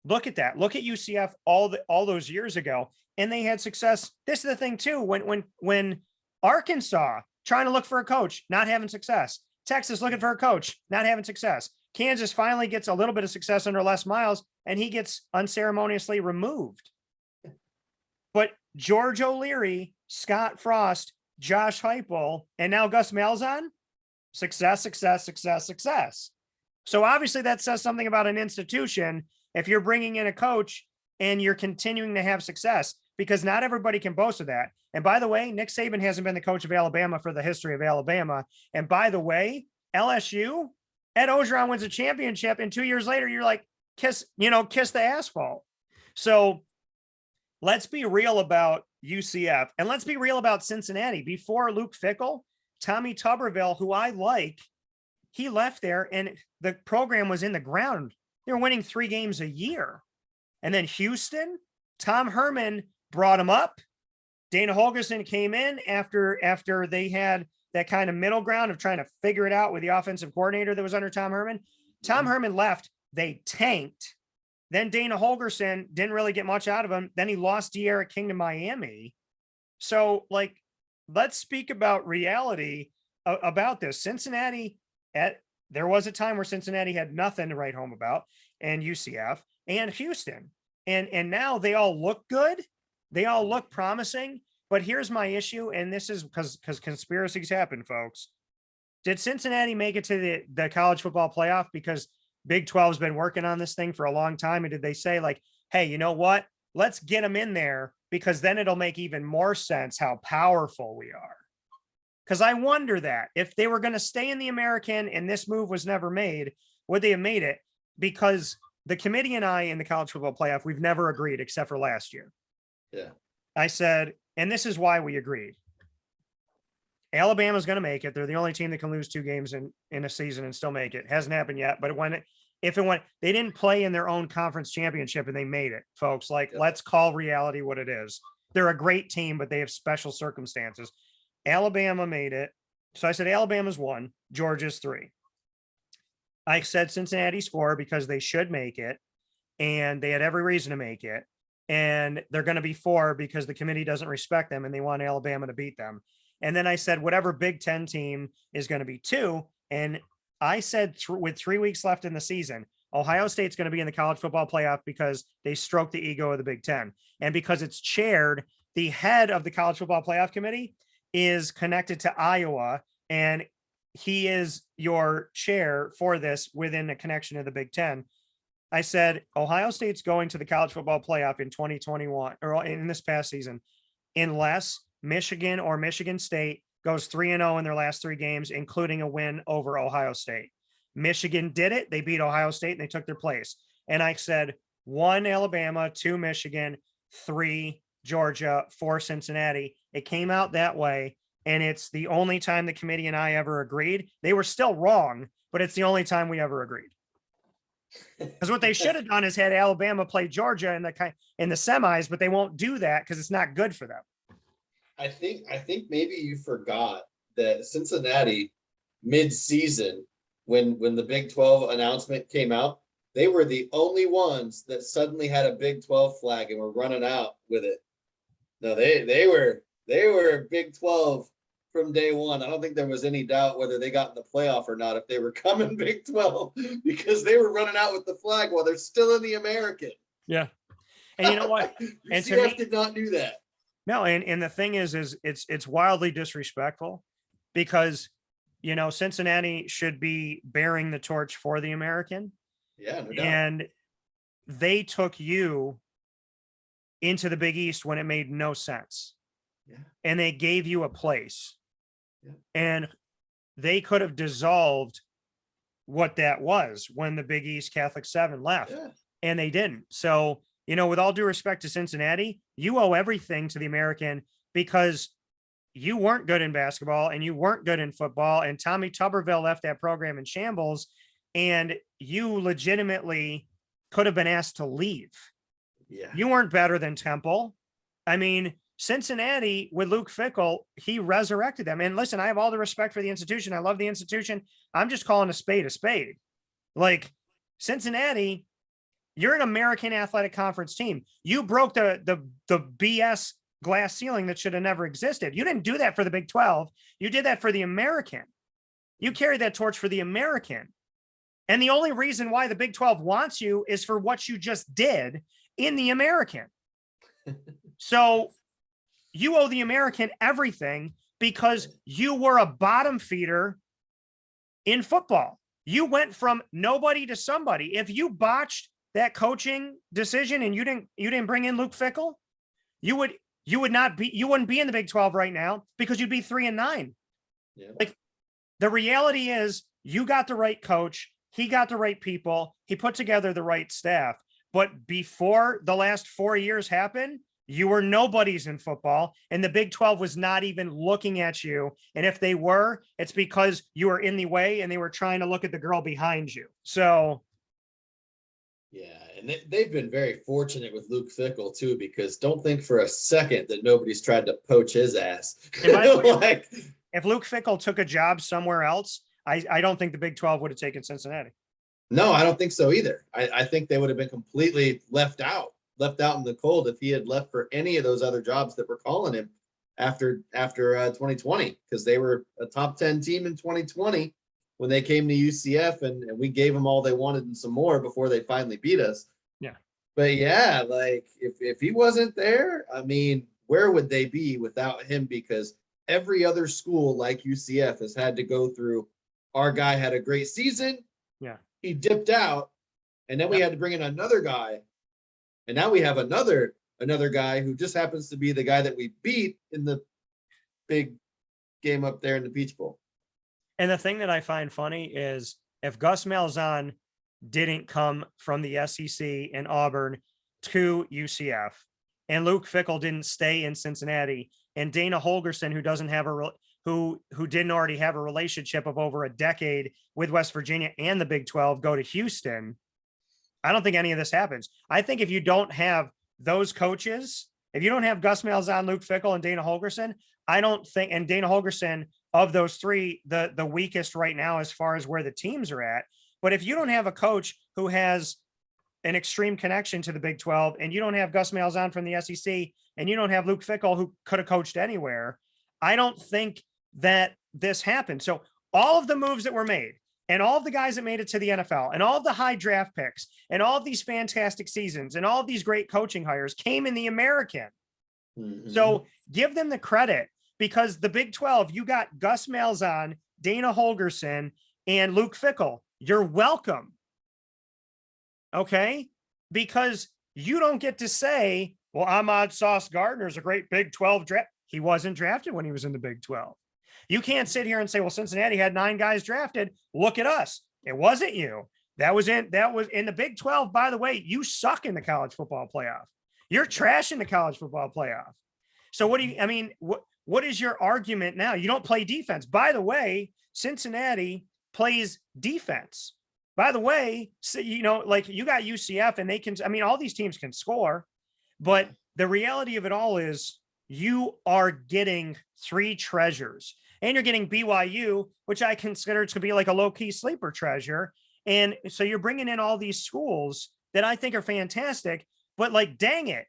look at that. Look at UCF all those years ago, and they had success. This is the thing too. When Arkansas trying to look for a coach, not having success. Texas looking for a coach, not having success. Kansas finally gets a little bit of success under Les Miles, and he gets unceremoniously removed. But George O'Leary, Scott Frost, Josh Heupel, and now Gus Malzahn, success. So obviously that says something about an institution if you're bringing in a coach and you're continuing to have success, because not everybody can boast of that. And by the way, Nick Saban hasn't been the coach of Alabama for the history of Alabama. And by the way, LSU, Ed Orgeron wins a championship, and 2 years later, you're like, kiss the asphalt. So let's be real about UCF, and let's be real about Cincinnati. Before Luke Fickell, Tommy Tuberville, who I like, he left there and the program was in the ground. They were winning 3 games a year. And then Houston, Tom Herman brought him up. Dana Holgorsen came in after they had that kind of middle ground of trying to figure it out with the offensive coordinator that was under Tom Herman. Tom Herman left. They tanked. Then Dana Holgorsen didn't really get much out of him. Then he lost De'Ara King to Miami. So, like, let's speak about reality about this. Cincinnati, there was a time where Cincinnati had nothing to write home about, and UCF and Houston. And now they all look good. They all look promising. But here's my issue, and this is because conspiracies happen, folks. Did Cincinnati make it to the college football playoff because Big 12's been working on this thing for a long time? And did they say, like, hey, you know what? Let's get them in there because then it'll make even more sense how powerful we are. Because I wonder that if they were going to stay in the American and this move was never made, would they have made it? Because the committee and I in the college football playoff, we've never agreed except for last year. Yeah. I said, and this is why we agreed. Alabama's going to make it. They're the only team that can lose 2 games in a season and still make it. Hasn't happened yet, but if it went, they didn't play in their own conference championship and they made it, folks. Like, let's call reality what it is. They're a great team, but they have special circumstances. Alabama made it. So I said, Alabama's 1, Georgia's 3. I said Cincinnati's 4 because they should make it and they had every reason to make it. And they're going to be 4 because the committee doesn't respect them and they want Alabama to beat them. And then I said, whatever Big 10 team is going to be 2. And I said, with 3 weeks left in the season, Ohio State's going to be in the college football playoff because they stroked the ego of the Big 10. And because it's chaired, the head of the college football playoff committee is connected to Iowa, and he is your chair for this within the connection of the Big 10. I said, Ohio State's going to the college football playoff in 2021 or in this past season, unless Michigan or Michigan State goes 3-0 in their last 3 games, including a win over Ohio State. Michigan did it. They beat Ohio State and they took their place. And I said 1 Alabama, 2 Michigan, 3 Georgia, 4 Cincinnati. It came out that way. And it's the only time the committee and I ever agreed. They were still wrong, but it's the only time we ever agreed. Because what they should have done is had Alabama play Georgia in the semis, but they won't do that because it's not good for them. I think maybe you forgot that Cincinnati mid-season, when the Big 12 announcement came out, they were the only ones that suddenly had a Big 12 flag and were running out with it. No, they were Big 12 from day one. I don't think there was any doubt whether they got in the playoff or not if they were coming Big 12 because they were running out with the flag while they're still in the American. Yeah. And you know what? And UCF did not do that. No, and the thing is it's wildly disrespectful because, you know, Cincinnati should be bearing the torch for the American. Yeah, no doubt. And they took you into the Big East when it made no sense. Yeah. And they gave you a place. Yeah. And they could have dissolved what that was when the Big East Catholic 7 left, Yeah. and they didn't. So, with all due respect to Cincinnati, you owe everything to the American, because you weren't good in basketball and you weren't good in football, and Tommy Tuberville left that program in shambles, and you legitimately could have been asked to leave. Yeah. You weren't better than Temple. I mean, Cincinnati with Luke Fickell, he resurrected them. And listen, I have all the respect for the institution. I love the institution. I'm just calling a spade a spade. Like, Cincinnati, you're an American Athletic Conference team. You broke the BS glass ceiling that should have never existed. You didn't do that for the Big 12. You did that for the American. You carried that torch for the American. And the only reason why the Big 12 wants you is for what you just did in the American. So you owe the American everything, because you were a bottom feeder in football. You went from nobody to somebody. If you botched that coaching decision and you didn't bring in Luke Fickell, you wouldn't be in the Big 12 right now, because you'd be 3-9. Yeah. Like, the reality is, you got the right coach. He got the right people. He put together the right staff. But before the last 4 years happened, you were nobodies in football, and the Big 12 was not even looking at you. And if they were, it's because you were in the way and they were trying to look at the girl behind you. So, yeah, and they've been very fortunate with Luke Fickell too, because don't think for a second that nobody's tried to poach his ass. Like, if Luke Fickell took a job somewhere else, I don't think the Big 12 would have taken Cincinnati. No, I don't think so either. I think they would have been completely left out in the cold if he had left for any of those other jobs that were calling him after 2020, because they were a top 10 team in 2020 when they came to UCF, and we gave them all they wanted and some more before they finally beat us. Yeah. But yeah, like, if he wasn't there, I mean, where would they be without him? Because every other school like UCF has had to go through, our guy had a great season. Yeah. He dipped out, and then we had to bring in another guy. And now we have another guy who just happens to be the guy that we beat in the big game up there in the Peach Bowl. And the thing that I find funny is, if Gus Malzahn didn't come from the SEC and Auburn to UCF, and Luke Fickell didn't stay in Cincinnati, and Dana Holgerson, who doesn't have who didn't already have a relationship of over a decade with West Virginia and the Big 12, go to Houston, I don't think any of this happens. I think if you don't have those coaches, if you don't have Gus Malzahn, Luke Fickell, and Dana Holgerson, I don't think, and Dana Holgerson, of those three, the weakest right now as far as where the teams are at. But if you don't have a coach who has an extreme connection to the Big 12, and you don't have Gus Malzahn from the SEC, and you don't have Luke Fickell, who could have coached anywhere, I don't think that this happened. So all of the moves that were made, and all of the guys that made it to the NFL, and all of the high draft picks, and all of these fantastic seasons, and all of these great coaching hires came in the American. Mm-hmm. So give them the credit, because the Big 12, you got Gus Malzahn, Dana Holgerson, and Luke Fickell. You're welcome. Okay? Because you don't get to say, well, Ahmad Sauce Gardner is a great Big 12 draft. He wasn't drafted when he was in the Big 12. You can't sit here and say, well, Cincinnati had 9 guys drafted. Look at us. It wasn't you. That was in the Big 12. By the way, you suck in the college football playoff. You're trash in the college football playoff. So what is your argument now? You don't play defense. By the way, Cincinnati plays defense. By the way, so, like, you got UCF, and they can, all these teams can score, but the reality of it all is you are getting 3 treasures. And you're getting BYU, which I consider to be like a low-key sleeper treasure. And so you're bringing in all these schools that I think are fantastic, but, like, dang it,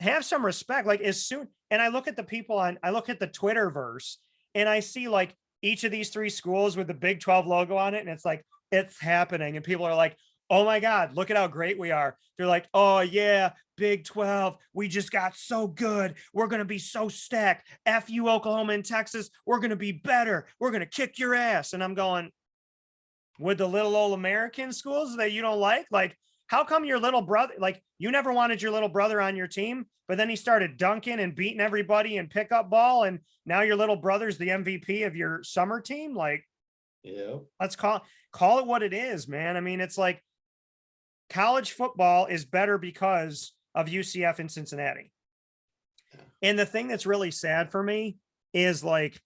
have some respect. Like, as soon, and I look at the Twitterverse, and I see, like, each of these 3 schools with the Big 12 logo on it, and it's like, it's happening. And people are like, oh my God, look at how great we are. They're like, oh yeah, Big 12, we just got so good. We're going to be so stacked. F you, Oklahoma and Texas. We're going to be better. We're going to kick your ass. And I'm going, with the little old American schools that you don't like, how come your little brother, like, you never wanted your little brother on your team, but then he started dunking and beating everybody in pickup ball, and now your little brother's the MVP of your summer team? Like, Yeah. Let's call it what it is, man. I mean, it's like college football is better because of UCF in Cincinnati. And the thing that's really sad for me is like,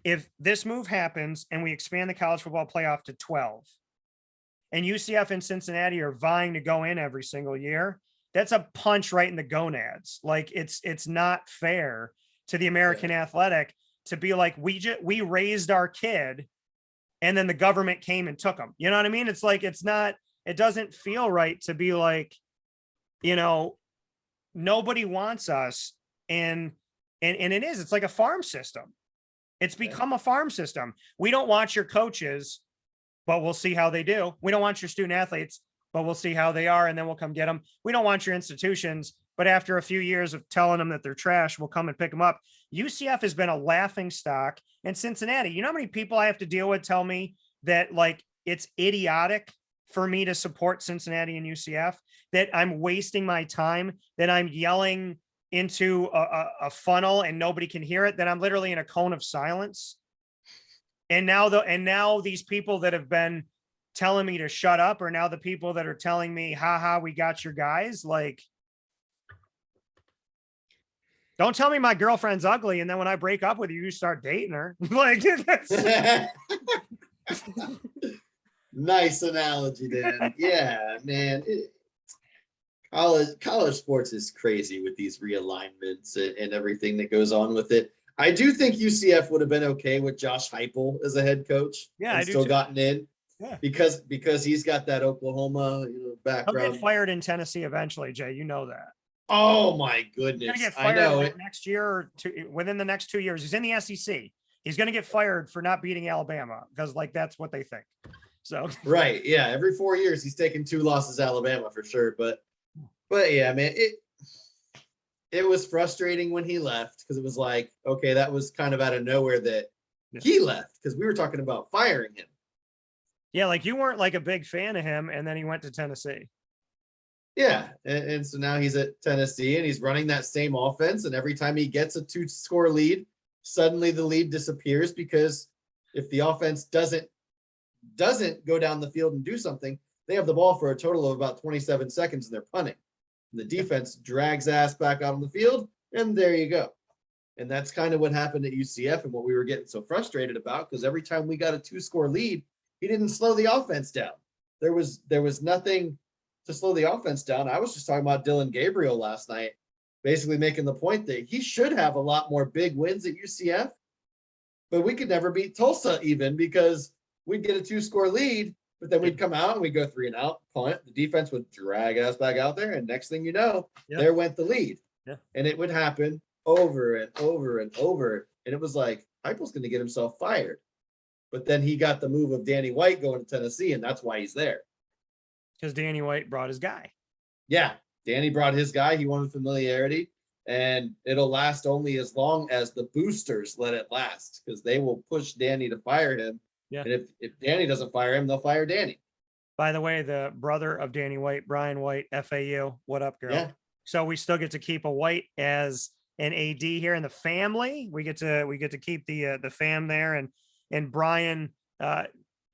if this move happens and we expand the college football playoff to 12 and UCF and Cincinnati are vying to go in every single year, that's a punch right in the gonads. Like it's not fair to the American Athletic to be like, we raised our kid and then the government came and took them. You know what I mean? It's like, it doesn't feel right to be like, nobody wants us. And it's like a farm system. It's become a farm system. We don't want your coaches, but we'll see how they do. We don't want your student athletes, but we'll see how they are. And then we'll come get them. We don't want your institutions, but after a few years of telling them that they're trash, we'll come and pick them up. UCF has been a laughing stock. And Cincinnati, you know how many people I have to deal with tell me that like it's idiotic for me to support Cincinnati and UCF, that I'm wasting my time, that I'm yelling into a funnel and nobody can hear it, that I'm literally in a cone of silence. And now these people that have been telling me to shut up are now the people that are telling me, haha, we got your guys. Like, don't tell me my girlfriend's ugly. And then when I break up with you, you start dating her. Like, nice analogy, Dan. Yeah, man. College sports is crazy with these realignments and everything that goes on with it. I do think UCF would have been okay with Josh Heupel as a head coach. Yeah, and still gotten in. Yeah, because he's got that Oklahoma background. He'll get fired in Tennessee eventually, Jay. You know that. Oh my goodness! He's gonna get fired next year or two, within the next 2 years. He's in the SEC. He's gonna get fired for not beating Alabama because like that's what they think. So right, yeah. Every 4 years he's taken 2 losses to Alabama for sure. But yeah, man, it was frustrating when he left because it was like, okay, that was kind of out of nowhere that he left because we were talking about firing him. Yeah, like you weren't like a big fan of him, and then he went to Tennessee. Yeah, and so now he's at Tennessee and he's running that same offense. And every time he gets a 2-score lead, suddenly the lead disappears because if the offense doesn't go down the field and do something, they have the ball for a total of about 27 seconds and they're punting. And the defense drags ass back out on the field, and there you go. And that's kind of what happened at UCF and what we were getting so frustrated about because every time we got a 2-score lead, he didn't slow the offense down. There was nothing to slow the offense down. I was just talking about Dylan Gabriel last night, basically making the point that he should have a lot more big wins at UCF, but we could never beat Tulsa even because we'd get a 2-score lead, but then we'd come out and we'd go 3 and out, punt. The defense would drag us back out there, and next thing you know, there went the lead. Yeah. And it would happen over and over and over. And it was like, Heupel's going to get himself fired. But then he got the move of Danny White going to Tennessee, and that's why he's there. Because Danny White brought his guy. Yeah, Danny brought his guy. He wanted familiarity, and it'll last only as long as the boosters let it last because they will push Danny to fire him. Yeah. And if Danny doesn't fire him, they'll fire Danny. By the way, the brother of Danny White, Brian White, FAU. What up, girl? Yeah. So we still get to keep a White as an AD here in the family. We get to keep the fam there, and Brian, a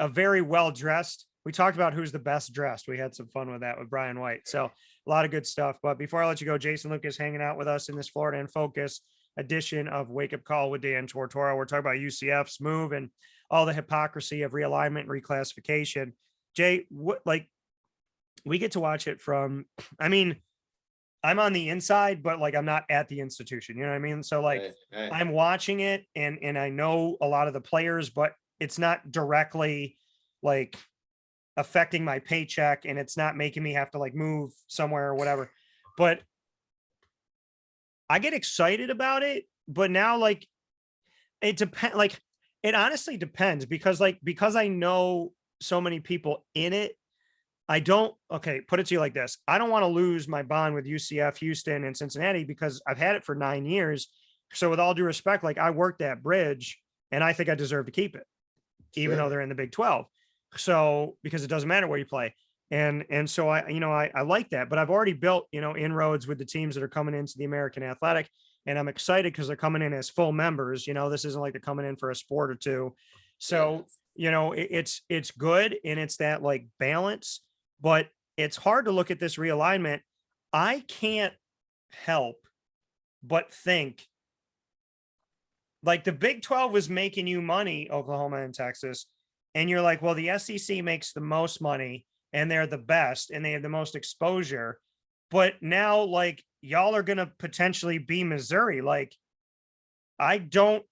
very well dressed. We talked about who's the best dressed. We had some fun with that with Brian White. So a lot of good stuff. But before I let you go, Jason Lucas hanging out with us in this Florida in Focus edition of Wake Up Call with Dan Tortora. We're talking about UCF's move and all the hypocrisy of realignment and reclassification. Jay, what, like, we get to watch it from, I mean, I'm on the inside, but like, I'm not at the institution, you know what I mean? So like, right. I'm watching it and I know a lot of the players, but it's not directly like affecting my paycheck and it's not making me have to like move somewhere or whatever. But I get excited about it, but now like it depends, like it honestly depends because I know so many people in it. I don't, okay, put it to you like this. I don't want to lose my bond with UCF, Houston, and Cincinnati because I've had it for 9 years. So with all due respect, like I worked that bridge and I think I deserve to keep it, even though they're in the Big 12. So, because it doesn't matter where you play. And so I like that, but I've already built, inroads with the teams that are coming into the American Athletic, and I'm excited because they're coming in as full members. This isn't like they're coming in for a sport or two. So you know, it's good, and it's that like balance, but it's hard to look at this realignment. I can't help but think like the Big 12 was making you money, Oklahoma and Texas, and you're like, well, the SEC makes the most money and they're the best and they have the most exposure. But now, like, y'all are going to potentially be Missouri. Like, I don't,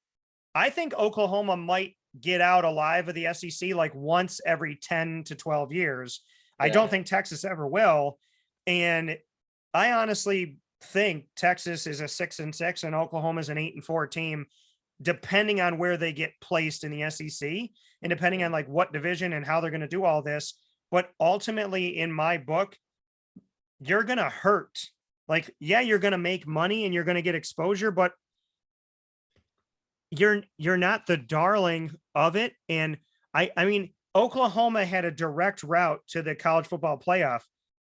I think Oklahoma might get out alive of the SEC like once every 10 to 12 years. I don't Yeah. think Texas ever will. And I honestly think Texas is a 6-6 and Oklahoma is an 8-4 team, depending on where they get placed in the SEC and depending on like what division and how they're going to do all this. But ultimately, in my book, you're going to hurt. Like, yeah, you're going to make money and you're going to get exposure, but you're not the darling of it. And I mean, Oklahoma had a direct route to the college football playoff.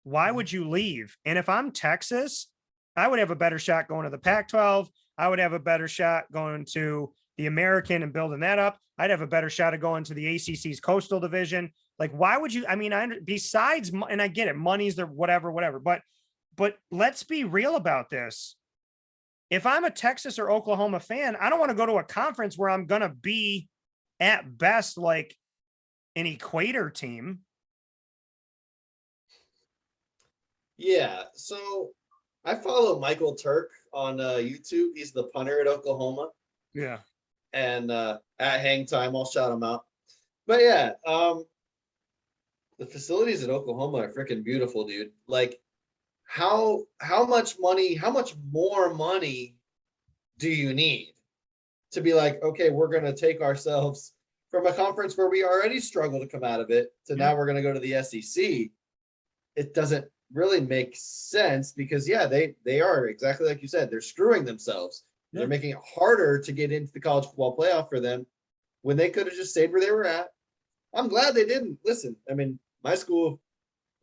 Why would you leave? And if I'm Texas, I would have a better shot going to the Pac-12. I would have a better shot going to the American and building that up. I'd have a better shot of going to the ACC's Coastal Division. Like, why would you? I mean, besides, and I get it, money's the whatever, but let's be real about this. If I'm a Texas or Oklahoma fan, I don't want to go to a conference where I'm going to be at best like an equator team. Yeah. So I follow Michael Turk on YouTube. He's the punter at Oklahoma. Yeah. And at Hang Time, I'll shout him out. But yeah, the facilities at Oklahoma are freaking beautiful, dude. Like, how much money, how much more money do you need to be like, okay, we're going to take ourselves from a conference where we already struggle to come out of it to now we're going to go to the SEC? It doesn't really make sense because they are exactly like you said, they're screwing themselves. Yeah. They're making it harder to get into the college football playoff for them when they could have just stayed where they were at. I'm glad they didn't. Listen, I mean, my school,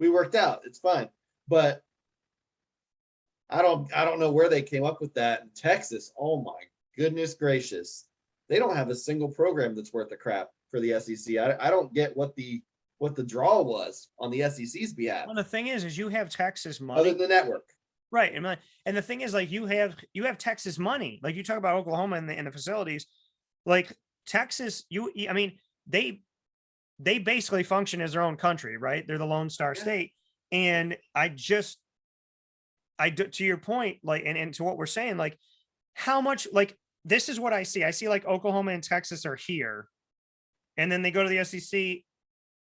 we worked out. It's fine. But I don't know where they came up with that in Texas. Oh my goodness gracious. They don't have a single program that's worth a crap for the SEC. I don't get what the draw was on the SEC's behalf. Well, the thing is you have Texas money. Other than the network. Right. And the thing is, like, you have Texas money. Like, you talk about Oklahoma and the facilities, like Texas, I mean, they basically function as their own country, right? They're the Lone Star State. And to your point, like, and to what we're saying, like, how much, like, this is what I see. I see like Oklahoma and Texas are here, and then they go to the SEC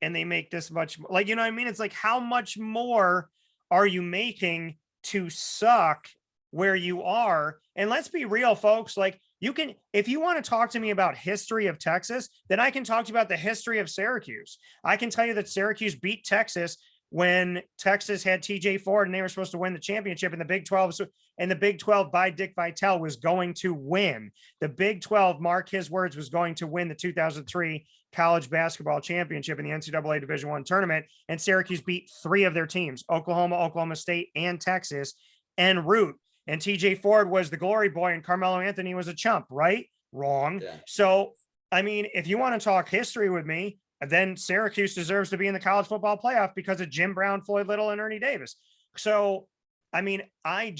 and they make this much, like, you know what I mean? It's like, how much more are you making to suck where you are? And let's be real, folks. Like, you can, if you want to talk to me about history of Texas, then I can talk to you about the history of Syracuse. I can tell you that Syracuse beat Texas when Texas had TJ Ford and they were supposed to win the championship, and the Big 12, and the Big 12 by Dick Vitale was going to win. The Big 12, mark his words, was going to win the 2003 college basketball championship in the NCAA Division I tournament. And Syracuse beat 3 of their teams, Oklahoma, Oklahoma State, and Texas, en route. And TJ Ford was the glory boy and Carmelo Anthony was a chump, right? Wrong. Yeah. So, I mean, if you want to talk history with me, then Syracuse deserves to be in the college football playoff because of Jim Brown, Floyd Little, and Ernie Davis. So, I mean, I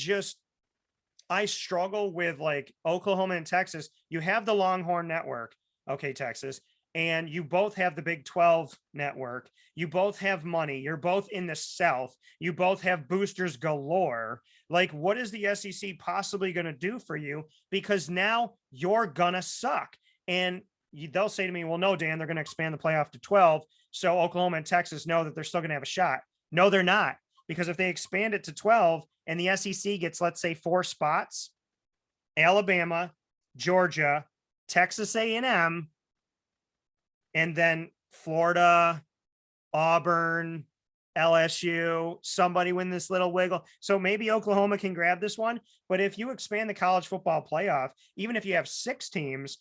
struggle with like Oklahoma and Texas. You have the Longhorn Network. Okay, Texas. And you both have the Big 12 network. You both have money. You're both in the South. You both have boosters galore. Like, what is the SEC possibly going to do for you? Because now you're going to suck. And they'll say to me, well, no, Dan, they're going to expand the playoff to 12. So Oklahoma and Texas know that they're still going to have a shot. No, they're not. Because if they expand it to 12 and the SEC gets, let's say, 4 spots, Alabama, Georgia, Texas A&M, and then Florida, Auburn, LSU, somebody win this little wiggle. So maybe Oklahoma can grab this one. But if you expand the college football playoff, even if you have 6 teams,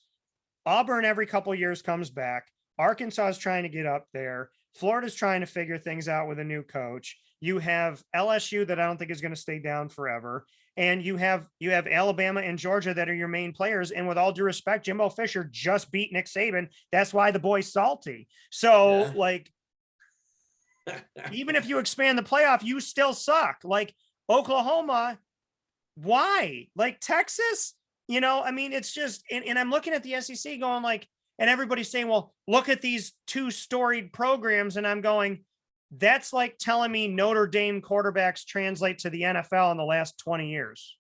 Auburn every couple of years comes back. Arkansas is trying to get up there. Florida's trying to figure things out with a new coach. You have LSU that I don't think is going to stay down forever. And you have Alabama and Georgia that are your main players. And with all due respect, Jimbo Fisher just beat Nick Saban. That's why the boy's salty. So like, even if you expand the playoff, you still suck. Like Oklahoma, why? Like Texas, you know, I mean, it's just, and I'm looking at the SEC going like, and everybody's saying, well, look at these 2 storied programs. And I'm going, that's like telling me Notre Dame quarterbacks translate to the NFL in the last 20 years.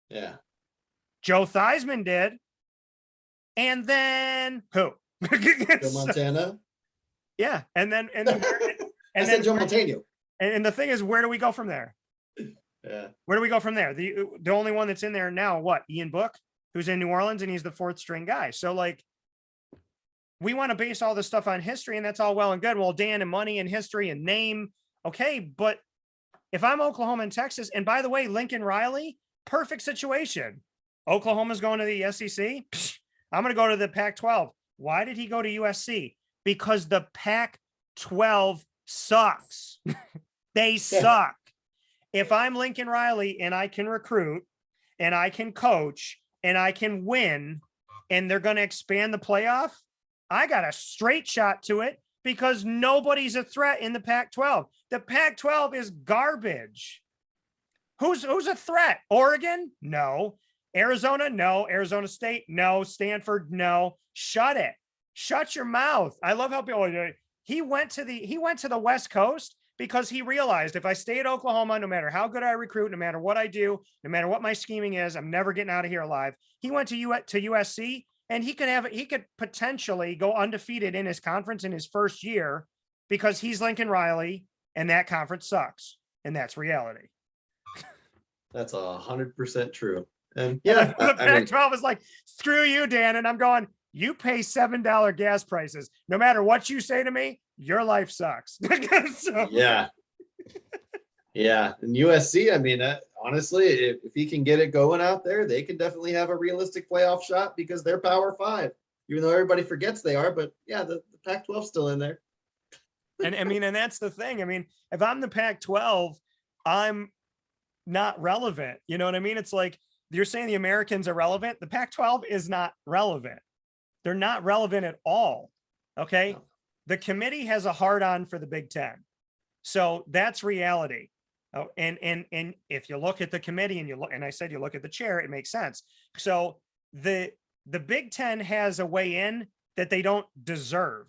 Yeah. Joe Theismann did. And then who? Joe Montana. Yeah. And then I said Joe Montana. And the thing is, where do we go from there? Yeah. Where do we go from there? The only one that's in there now, what? Ian Book, who's in New Orleans, and he's the 4th string guy. So like, we want to base all this stuff on history, and that's all well and good. Well, Dan, and money and history and name. Okay. But if I'm Oklahoma and Texas, and by the way, Lincoln Riley, perfect situation. Oklahoma's going to the SEC. I'm going to go to the Pac-12. Why did he go to USC? Because the Pac-12 sucks. They suck. If I'm Lincoln Riley and I can recruit and I can coach and I can win and they're going to expand the playoff, I got a straight shot to it because nobody's a threat in the Pac-12. The Pac-12 is garbage. Who's a threat? Oregon? No. Arizona? No. Arizona State? No. Stanford? No. Shut it. Shut your mouth. I love how people, he went to the West Coast because he realized if I stay at Oklahoma, no matter how good I recruit, no matter what I do, no matter what my scheming is, I'm never getting out of here alive. He went to USC, and he could potentially go undefeated in his conference in his first year because he's Lincoln Riley and that conference sucks. And that's reality. That's 100% true. And yeah, the Pac-12 is like, screw you, Dan. And I'm going, you pay $7 gas prices. No matter what you say to me, your life sucks. So. Yeah. Yeah. And USC, I mean, honestly, if he can get it going out there, they can definitely have a realistic playoff shot because they're Power 5, even though everybody forgets they are. But yeah, the Pac-12 still in there. And I mean, and that's the thing. I mean, if I'm the Pac-12, I'm not relevant. You know what I mean? It's like you're saying the Americans are relevant. The Pac-12 is not relevant. They're not relevant at all. Okay. No. The committee has a hard on for the Big Ten. So that's reality. Oh, and if you look at the committee and I said, you look at the chair, it makes sense. So the Big Ten has a way in that they don't deserve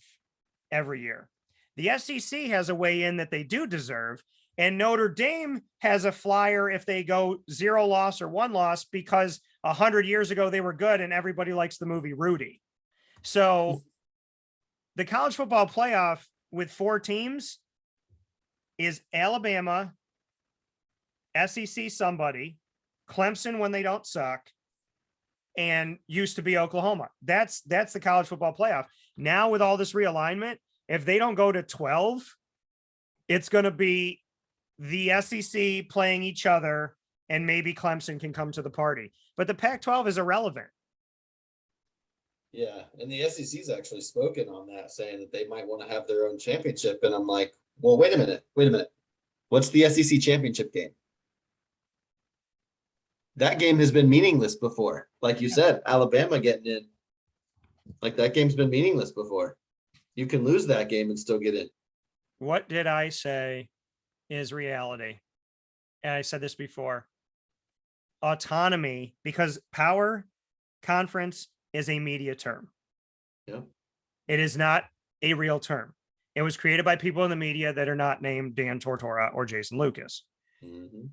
every year. The SEC has a way in that they do deserve. And Notre Dame has a flyer if they go 0 loss or 1 loss because 100 years ago they were good and everybody likes the movie Rudy. So the college football playoff with 4 teams is Alabama, SEC somebody, Clemson when they don't suck, and used to be Oklahoma. That's the college football playoff. Now with all this realignment, if they don't go to 12, it's going to be the SEC playing each other, and maybe Clemson can come to the party. But the Pac-12 is irrelevant. Yeah, and the SEC's actually spoken on that, saying that they might want to have their own championship. And I'm like, well, wait a minute. What's the SEC championship game? That game has been meaningless before. Like you said, Alabama getting in. Like that game's been meaningless before. You can lose that game and still get in. What did I say is reality? And I said this before. Autonomy, because power conference is a media term. Yeah. It is not a real term. It was created by people in the media that are not named Dan Tortora or Jason Lucas. Mm-hmm.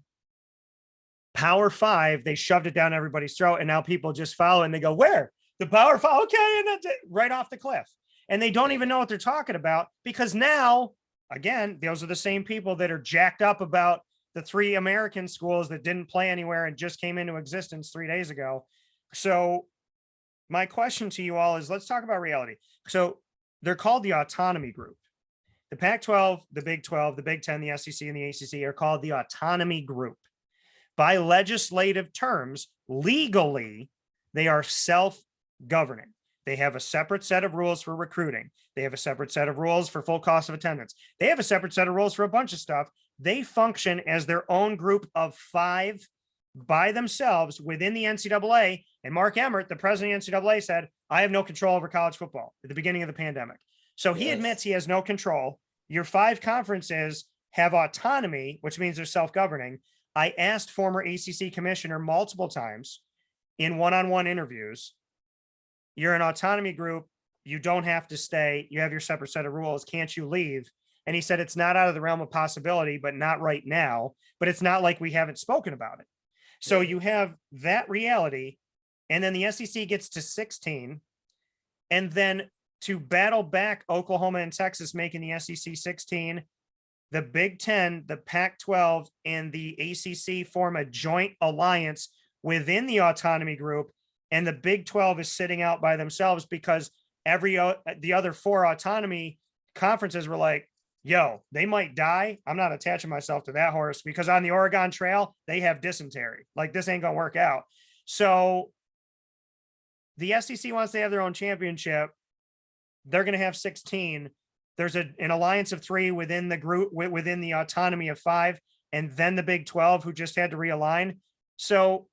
Power 5, they shoved it down everybody's throat, and now people just follow and they go, where? The Power 5? Okay, and that's it, right off the cliff. And they don't even know what they're talking about because now, again, those are the same people that are jacked up about the 3 American schools that didn't play anywhere and just came into existence 3 days ago. So my question to you all is, let's talk about reality. So they're called the autonomy group. The Pac-12, the Big 12, the Big 10, the SEC, and the ACC are called the autonomy group. By legislative terms, legally, they are self-governing. They have a separate set of rules for recruiting. They have a separate set of rules for full cost of attendance. They have a separate set of rules for a bunch of stuff. They function as their own group of 5 by themselves within the NCAA. And Mark Emmert, the president of the NCAA, said, I have no control over college football at the beginning of the pandemic. So he admits he has no control. Your 5 conferences have autonomy, which means they're self-governing. I asked former ACC commissioner multiple times in one-on-one interviews, you're an autonomy group. You don't have to stay. You have your separate set of rules. Can't you leave? And he said, it's not out of the realm of possibility, but not right now. But it's not like we haven't spoken about it. So you have that reality. And then the SEC gets to 16. And then to battle back Oklahoma and Texas making the SEC 16, the Big Ten, the Pac-12, and the ACC form a joint alliance within the autonomy group. And the Big 12 is sitting out by themselves because the other 4 autonomy conferences were like, yo, they might die. I'm not attaching myself to that horse because on the Oregon Trail, they have dysentery. Like, this ain't gonna work out. So the SEC wants to have their own championship. They're going to have 16. There's an alliance of 3 within the group, within the autonomy of 5, and then the Big 12 who just had to realign. So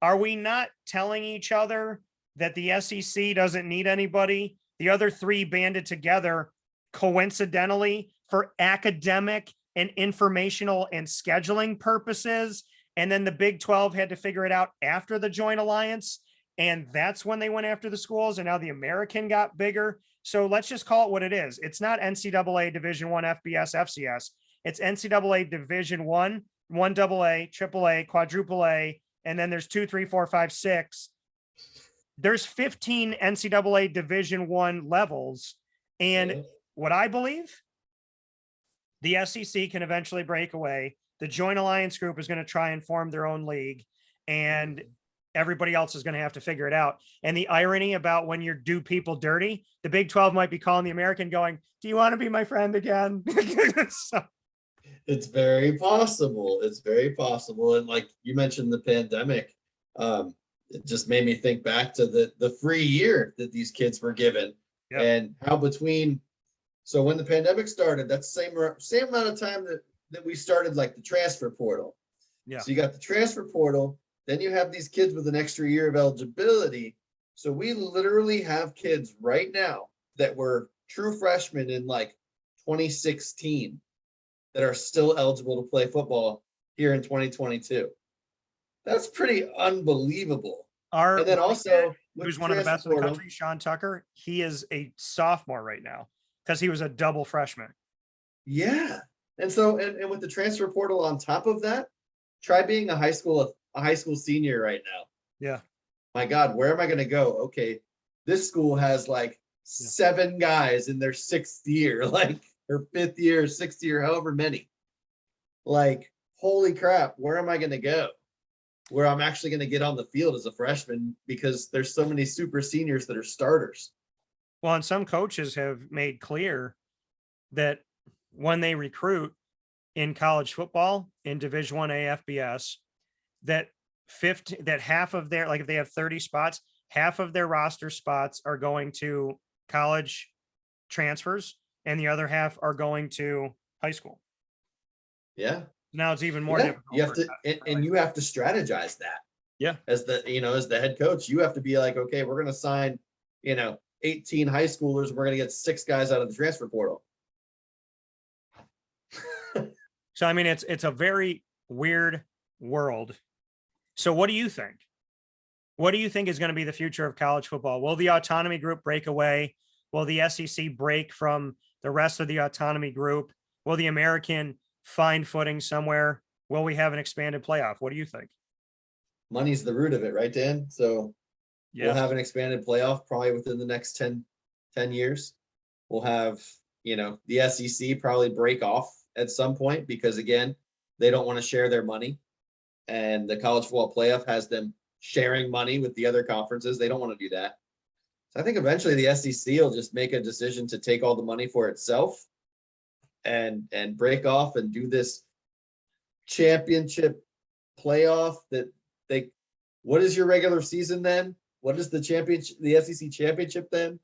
are we not telling each other that the SEC doesn't need anybody? The other 3 banded together coincidentally for academic and informational and scheduling purposes. And then the Big 12 had to figure it out after the joint alliance. And that's when they went after the schools. And now the American got bigger. So let's just call it what it is. It's not NCAA Division I FBS FCS. It's NCAA Division I, 1AA, AAA, quadruple A, and then there's 2, 3, 4, 5, 6. There's 15 NCAA Division I levels. And what I believe, the SEC can eventually break away. The Joint Alliance Group is going to try and form their own league, and everybody else is going to have to figure it out. And the irony about when you do people dirty, the Big 12 might be calling the American going, do you want to be my friend again? So, it's very possible. It's very possible. And like you mentioned, the pandemic, it just made me think back to the free year that these kids were given, and how so when the pandemic started, that's the same amount of time that we started like the transfer portal. Yeah. So you got the transfer portal, then you have these kids with an extra year of eligibility. So we literally have kids right now that were true freshmen in like 2016 that are still eligible to play football here in 2022. That's pretty unbelievable. And then also, who's one of the best in the country, Sean Tucker, he is a sophomore right now because he was a double freshman. Yeah. And so, and with the transfer portal on top of that, try being a high school senior right now. Yeah. My God, where am I going to go? Okay. This school has like 7 guys in their 6th year, like, or 5th year, 6th year, however many. Like, holy crap, where am I going to go? Where I'm actually going to get on the field as a freshman because there's so many super seniors that are starters. Well, and some coaches have made clear that when they recruit in college football in Division I AFBS, that half of their, like if they have 30 spots, half of their roster spots are going to college transfers and the other half are going to high school. Yeah. Now it's even more difficult. You have to, and you have to strategize that. Yeah. As the head coach, you have to be like, okay, we're going to sign, 18 high schoolers. We're going to get 6 guys out of the transfer portal. So, I mean, it's a very weird world. So what do you think? What do you think is going to be the future of college football? Will the autonomy group break away? Will the SEC break from the rest of the autonomy group? Will the American find footing somewhere? Will we have an expanded playoff? What do you think? Money's the root of it, right, Dan? So we'll have an expanded playoff probably within the next 10 years. We'll have, the SEC probably break off at some point because, again, they don't want to share their money. And the college football playoff has them sharing money with the other conferences. They don't want to do that. So I think eventually the SEC will just make a decision to take all the money for itself and break off and do this championship playoff what is your regular season then? What is the SEC championship then?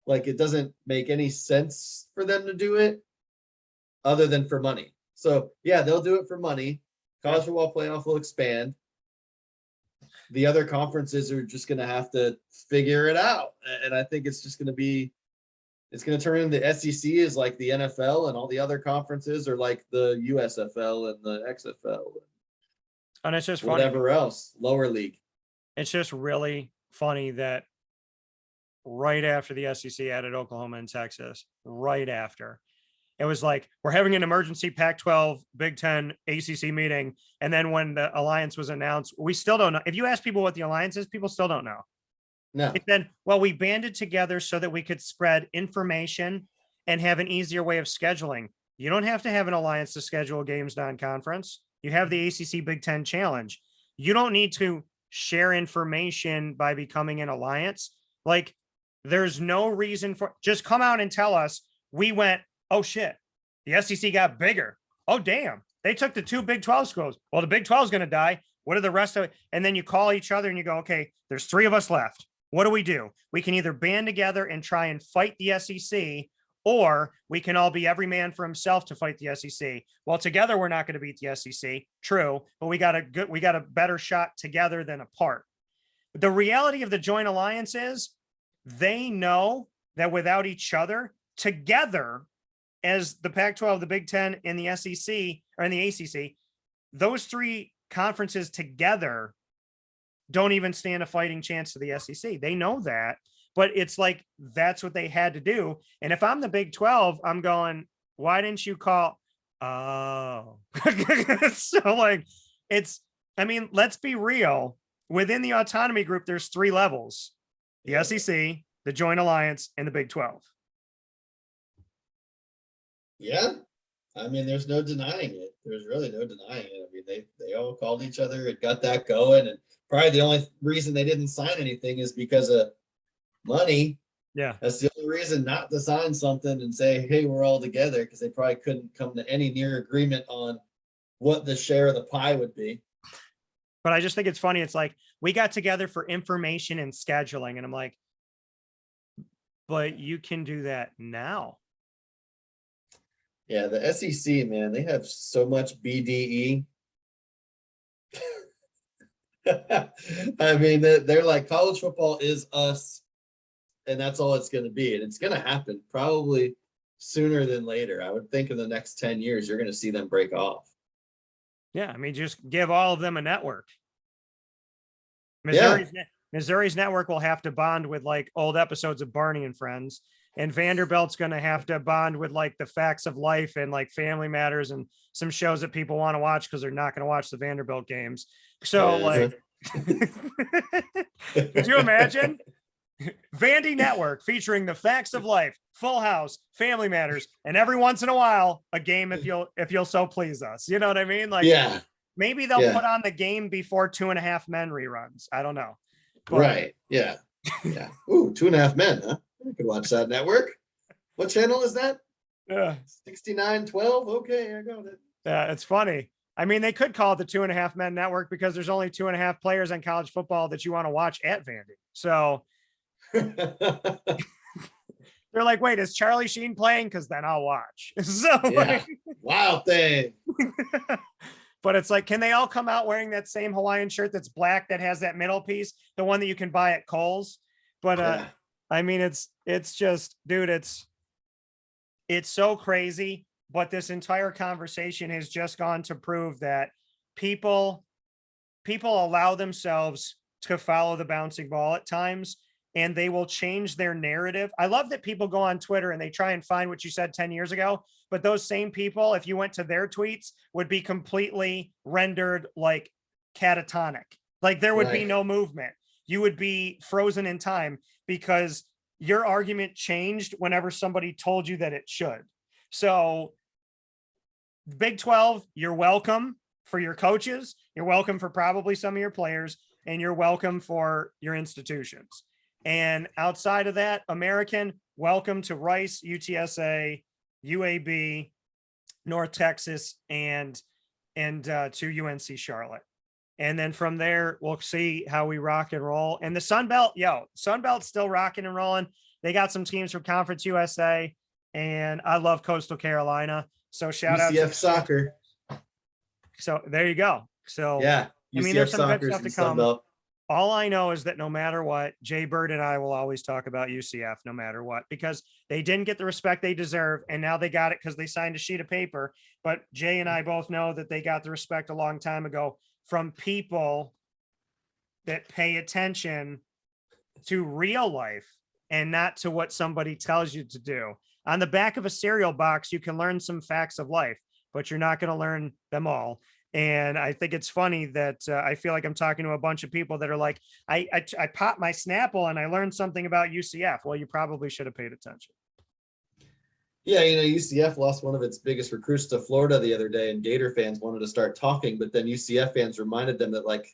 Like, it doesn't make any sense for them to do it other than for money. So yeah, they'll do it for money. College football playoff will expand. the other conferences are just going to have to figure it out. And I think it's just going to be, it's going to turn into the SEC is like the NFL, and all the other conferences are like the USFL and the XFL. And it's just funny. Whatever else, lower league. It's just really funny that right after the SEC added Oklahoma and Texas, right after, it was like, we're having an emergency Pac-12, Big Ten, ACC meeting. And then when the alliance was announced, we still don't know. If you ask people what the alliance is, people still don't know. No. It said, well, we banded together so that we could spread information and have an easier way of scheduling. You don't have to have an alliance to schedule games non-conference. You have the ACC Big Ten Challenge. You don't need to share information by becoming an alliance. Like, there's no reason for, just come out and tell us we went, oh shit, the SEC got bigger. Oh damn, they took the 2 Big 12 schools. Well, the Big 12 is going to die. What are the rest of it? And then you call each other and you go, okay, there's 3 of us left. What do? We can either band together and try and fight the SEC, or we can all be every man for himself to fight the SEC. Well, together we're not going to beat the SEC. True, but we got a better shot together than apart. The reality of the joint alliance is they know that without each other, together as the Pac-12, the Big Ten, and the SEC, or in the ACC, those 3 conferences together don't even stand a fighting chance to the SEC. They know that, but it's like, that's what they had to do. And if I'm the Big 12, I'm going, why didn't you call? Oh, so like, I mean, let's be real. Within the autonomy group, there's 3 levels: the SEC, the Joint Alliance, and the Big 12. Yeah. I mean, there's no denying it. There's really no denying it. I mean, they all called each other and got that going. And probably the only reason they didn't sign anything is because of money. Yeah. That's the only reason not to sign something and say, hey, we're all together, because they probably couldn't come to any near agreement on what the share of the pie would be. But I just think it's funny. It's like, we got together for information and scheduling. And I'm like, but you can do that now. Yeah, the SEC, man, they have so much BDE. I mean, they're like, college football is us, and that's all it's going to be. And it's going to happen probably sooner than later. I would think in the next 10 years, you're going to see them break off. Yeah, I mean, just give all of them a network. Missouri's network will have to bond with like old episodes of Barney and Friends. And Vanderbilt's going to have to bond with like the Facts of Life and like Family Matters and some shows that people want to watch because they're not going to watch the Vanderbilt games. So like, could you imagine Vandy Network featuring the Facts of Life, Full House, Family Matters, and every once in a while a game if you'll so please us. You know what I mean? Like, yeah, maybe they'll put on the Game Before 2.5 Men reruns. I don't know. But, right. Yeah. Yeah. Ooh, 2.5 Men, huh? I could watch that network. What channel is that? 6912. Okay, I got it. Yeah, it's funny. I mean, they could call it the 2.5 Men Network because there's only 2.5 players in college football that you want to watch at Vandy. So they're like, wait, is Charlie Sheen playing? Because then I'll watch. So yeah. Wild thing. But it's like, can they all come out wearing that same Hawaiian shirt that's black that has that middle piece, the one that you can buy at Kohl's? But I mean, it's just, dude, it's so crazy. But this entire conversation has just gone to prove that people allow themselves to follow the bouncing ball at times, and they will change their narrative. I love that people go on Twitter and they try and find what you said 10 years ago, but those same people, if you went to their tweets, would be completely rendered like catatonic. Like there would be no movement. You would be frozen in time because your argument changed whenever somebody told you that it should. So Big 12, you're welcome for your coaches. You're welcome for probably some of your players, and you're welcome for your institutions. And outside of that, American, welcome to Rice, UTSA, UAB, North Texas, and to UNC Charlotte. And then from there, we'll see how we rock and roll. And the Sun Belt, Sun Belt's still rocking and rolling. They got some teams from Conference USA, and I love Coastal Carolina. So shout out UCF soccer. So there you go. So yeah, I mean, there's some good stuff to come. All I know is that no matter what, Jay Bird and I will always talk about UCF no matter what, because they didn't get the respect they deserve. And now they got it because they signed a sheet of paper. But Jay and I both know that they got the respect a long time ago from people that pay attention to real life and not to what somebody tells you to do. On the back of a cereal box, you can learn some facts of life, but you're not going to learn them all. And I think it's funny that I feel like I'm talking to a bunch of people that are like, I popped my Snapple and I learned something about UCF. Well, you probably should have paid attention. Yeah, UCF lost one of its biggest recruits to Florida the other day, and Gator fans wanted to start talking, but then UCF fans reminded them that like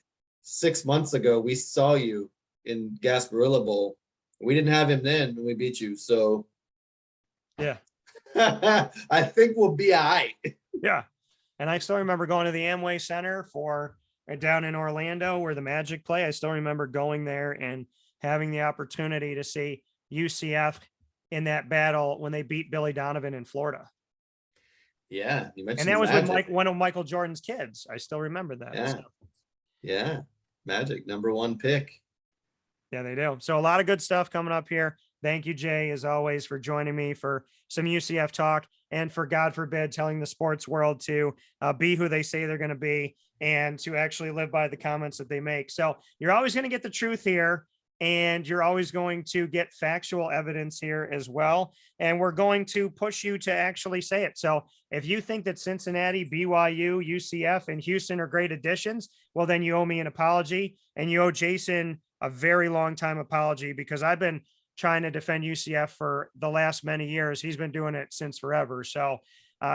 6 months ago, we saw you in Gasparilla Bowl. We didn't have him then when we beat you. So yeah, I think we'll be all right. Yeah. And I still remember going to the Amway Center for down in Orlando where the Magic play. I still remember going there and having the opportunity to see UCF in that battle when they beat Billy Donovan in Florida. Yeah, you mentioned, and that was Magic. with one of Michael Jordan's kids. I still remember that. Yeah, yeah, Magic, #1 pick. Yeah, they do. So a lot of good stuff coming up here. Thank you, Jay, as always, for joining me for some UCF talk and for, God forbid, telling the sports world to be who they say they're going to be and to actually live by the comments that they make. So you're always going to get the truth here, and you're always going to get factual evidence here as well. And we're going to push you to actually say it. So if you think that Cincinnati, BYU, UCF, and Houston are great additions, well, then you owe me an apology, and you owe Jason a very long time apology, because I've been trying to defend UCF for the last many years. He's been doing it since forever. So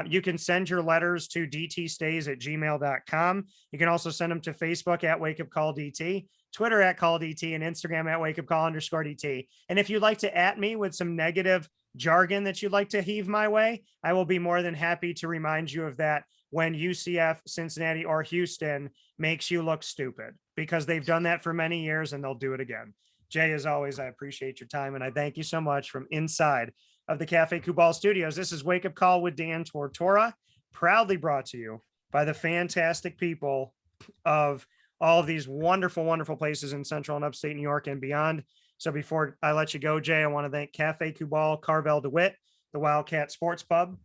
you can send your letters to dtstays@gmail.com. You can also send them to Facebook at Wake Up Call DT, Twitter at Call DT, and Instagram at Wake Up Call _DT. And if you'd like to at me with some negative jargon that you'd like to heave my way, I will be more than happy to remind you of that when UCF, Cincinnati, or Houston makes you look stupid, because they've done that for many years and they'll do it again. Jay, as always, I appreciate your time, and I thank you so much from inside of the Cafe Kubal studios. This is Wake Up Call with Dan Tortora, proudly brought to you by the fantastic people of all of these wonderful, wonderful places in central and upstate New York and beyond. So before I let you go, Jay, I want to thank Cafe Kubal, Carvel DeWitt, the Wildcat Sports Pub,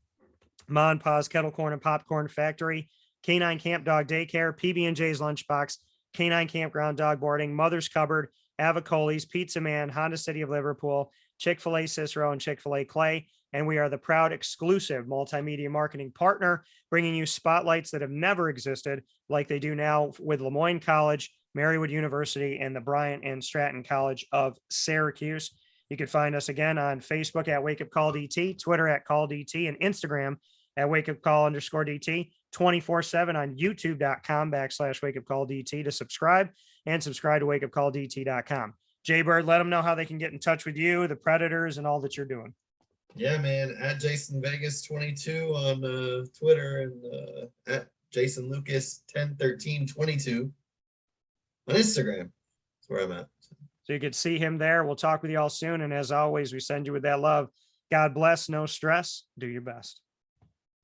MON-FRI's Kettle Corn and Popcorn Factory, Canine Camp Dog Daycare, PB&J's Lunchbox, Canine Campground Dog Boarding, Mother's Cupboard, Avicoli's, Pizza Man, Honda City of Liverpool, Chick-fil-A Cicero, and Chick-fil-A Clay. And we are the proud exclusive multimedia marketing partner, bringing you spotlights that have never existed like they do now with Lemoyne College, Marywood University, and the Bryant and Stratton College of Syracuse. You can find us again on Facebook at Wake Up Call DT, Twitter at Call DT, and Instagram at Wake Up Call _DT, 24/7 on youtube.com/Wake Up Call DT to subscribe, and subscribe to wakeupcalldt.com. Jay Bird, let them know how they can get in touch with you, the Predators, and all that you're doing. Yeah, man, at Jason Vegas 22 on Twitter, and at Jason Lucas 101322 on Instagram. That's where I'm at. So you could see him there. We'll talk with you all soon. And as always, we send you with that love. God bless, no stress. Do your best.